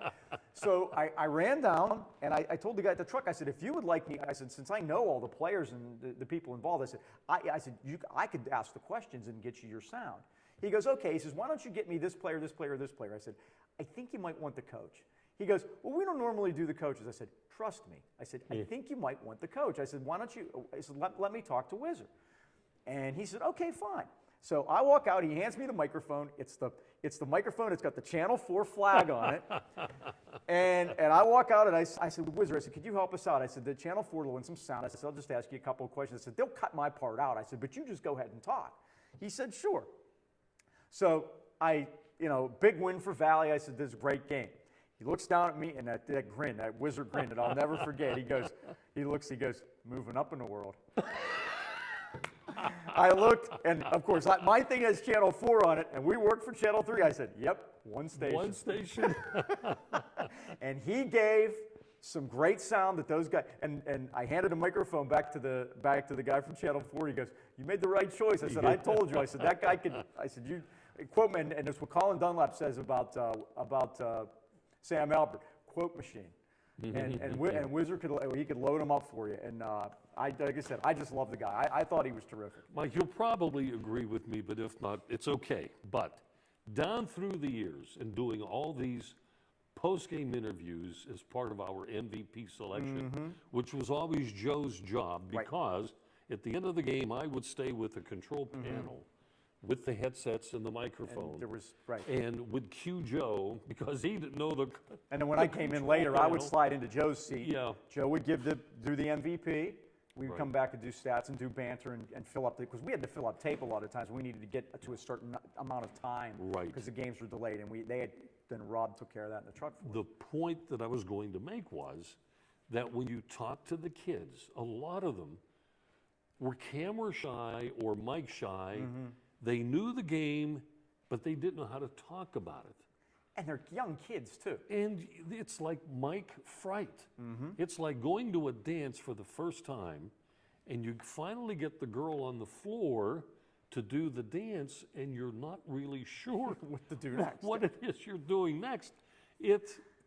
So I ran down, and I told the guy at the truck, I said, if you would like me, I said, since I know all the players and the people involved, I said, I could ask the questions and get you your sound. He goes, okay. He says, why don't you get me this player, this player, this player? I said, I think you might want the coach. He goes, well, we don't normally do the coaches. I said, trust me. I said, I think you might want the coach. I said, why don't you, I said, let me talk to Whizzer. And he said, okay, fine. So I walk out, he hands me the microphone. It's the microphone, it's got the Channel 4 flag on it. and I walk out and I said, Whizzer, I said, could you help us out? I said, the Channel 4 will win some sound. I said, I'll just ask you a couple of questions. I said, they'll cut my part out. I said, but you just go ahead and talk. He said, sure. So big win for Valley. I said, this is a great game. He looks down at me and that grin, that Whizzer grin that I'll never forget. He goes, moving up in the world. I looked, and of course, my thing has Channel 4 on it, and we work for Channel 3. I said, yep, one station. One station. And he gave some great sound that those guys, and I handed a microphone back to the guy from Channel 4. He goes, you made the right choice. I said, I told you. I said, that guy could, I said, you, quote me, and it's what Colin Dunlap says about Sam Albert, quote machine. and Whizzer could load them up for you. And like I said, I just love the guy. I thought he was terrific. Mike, you'll probably agree with me, but if not, it's okay. But down through the years and doing all these post-game interviews as part of our MVP selection, which was always Joe's job, because at the end of the game, I would stay with the control panel with the headsets and the microphone. And there was, and would cue Joe, because he didn't know the And then when I came in later, I would slide into Joe's seat. Yeah. Joe would do the MVP. We would come back and do stats and do banter and fill up, because we had to fill up tape a lot of times. We needed to get to a certain amount of time because the games were delayed, and then Rob took care of that in the truck for us. The point that I was going to make was that when you talk to the kids, a lot of them were camera shy or mic shy. They knew the game, but they didn't know how to talk about it. And they're young kids, too. And it's like mic fright. It's like going to a dance for the first time, and you finally get the girl on the floor to do the dance, and you're not really sure what to do next. What it is you're doing next.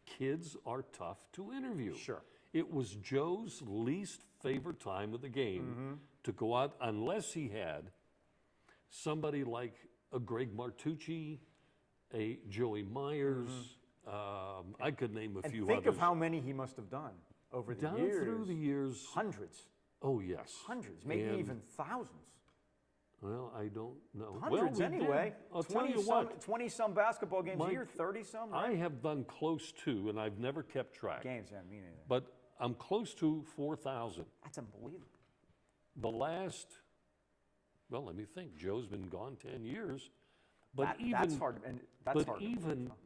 Kids are tough to interview. Sure. It was Joe's least favorite time of the game to go out, unless he had somebody like a Greg Martucci, a Joey Myers. I could name a few others. Think of how many he must have done over the years. Down through the years. Hundreds. Oh, yes. Hundreds, maybe even thousands. Well, I don't know. Hundreds anyway. I'll tell you what. 20-some basketball games a year, 30-some, right? I have done close to, and I've never kept track. Games, yeah, me neither. But I'm close to 4,000. That's unbelievable. The last, well, let me think. Joe's been gone 10 years. But that's hard. And that's hard.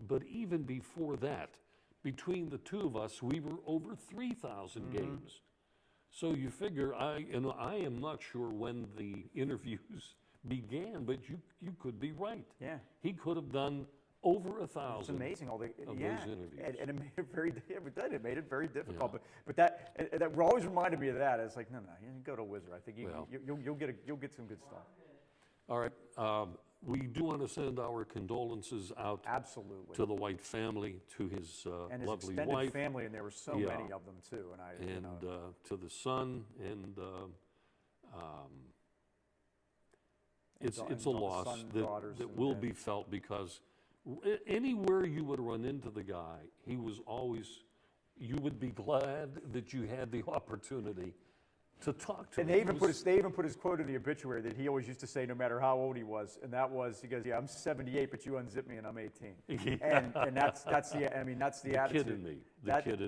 But even before that, between the two of us, we were over 3,000 games. So you figure, I am not sure when the interviews began, but you could be right. Yeah. He could have done over 1,000. It's amazing all the those interviews. And it made it very. It made it very difficult. Yeah. But that always reminded me of that. It's like no, you go to Whizzer. I think you'll get some good stuff. All right. We do want to send our condolences out to the White family, to his and his lovely extended wife. family, and there were so many of them too. And to the son, and it's a loss that will be felt, because anywhere you would run into the guy, he was always. You would be glad that you had the opportunity to talk to him. And they even put his quote in the obituary that he always used to say, no matter how old he was, and that was, he goes, "Yeah, I'm 78, but you unzip me and I'm 18." And that's the attitude. Kid in me.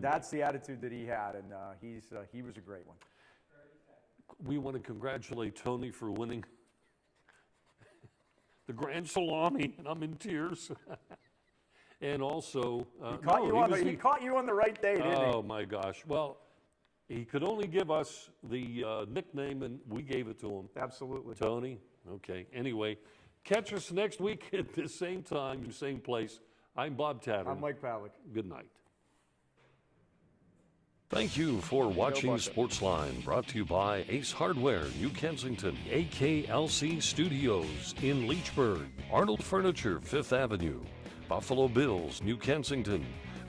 That's the attitude that he had, and he was a great one. We want to congratulate Tony for winning the Grand Salami, and I'm in tears. And also, he caught you on the right day, didn't he? Oh my gosh! Well. He could only give us the nickname, and we gave it to him. Absolutely. Tony? Okay. Anyway, catch us next week at the same time, same place. I'm Bob Tavern. I'm Mike Pavlik. Good night. Thank you for watching Sportsline, brought to you by Ace Hardware, New Kensington, AKLC Studios in Leechburg, Arnold Furniture, 5th Avenue, Buffalo Bills, New Kensington,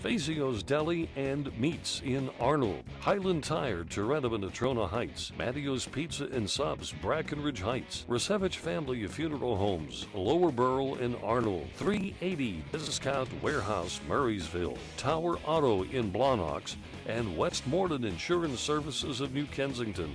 Fazio's Deli and Meats in Arnold, Highland Tire, Toretto and Natrona Heights, Mattio's Pizza and Subs, Brackenridge Heights, Resevich Family Funeral Homes, Lower Burl in Arnold, 380 Discount Warehouse, Murraysville, Tower Auto in Blawnox, and Westmoreland Insurance Services of New Kensington.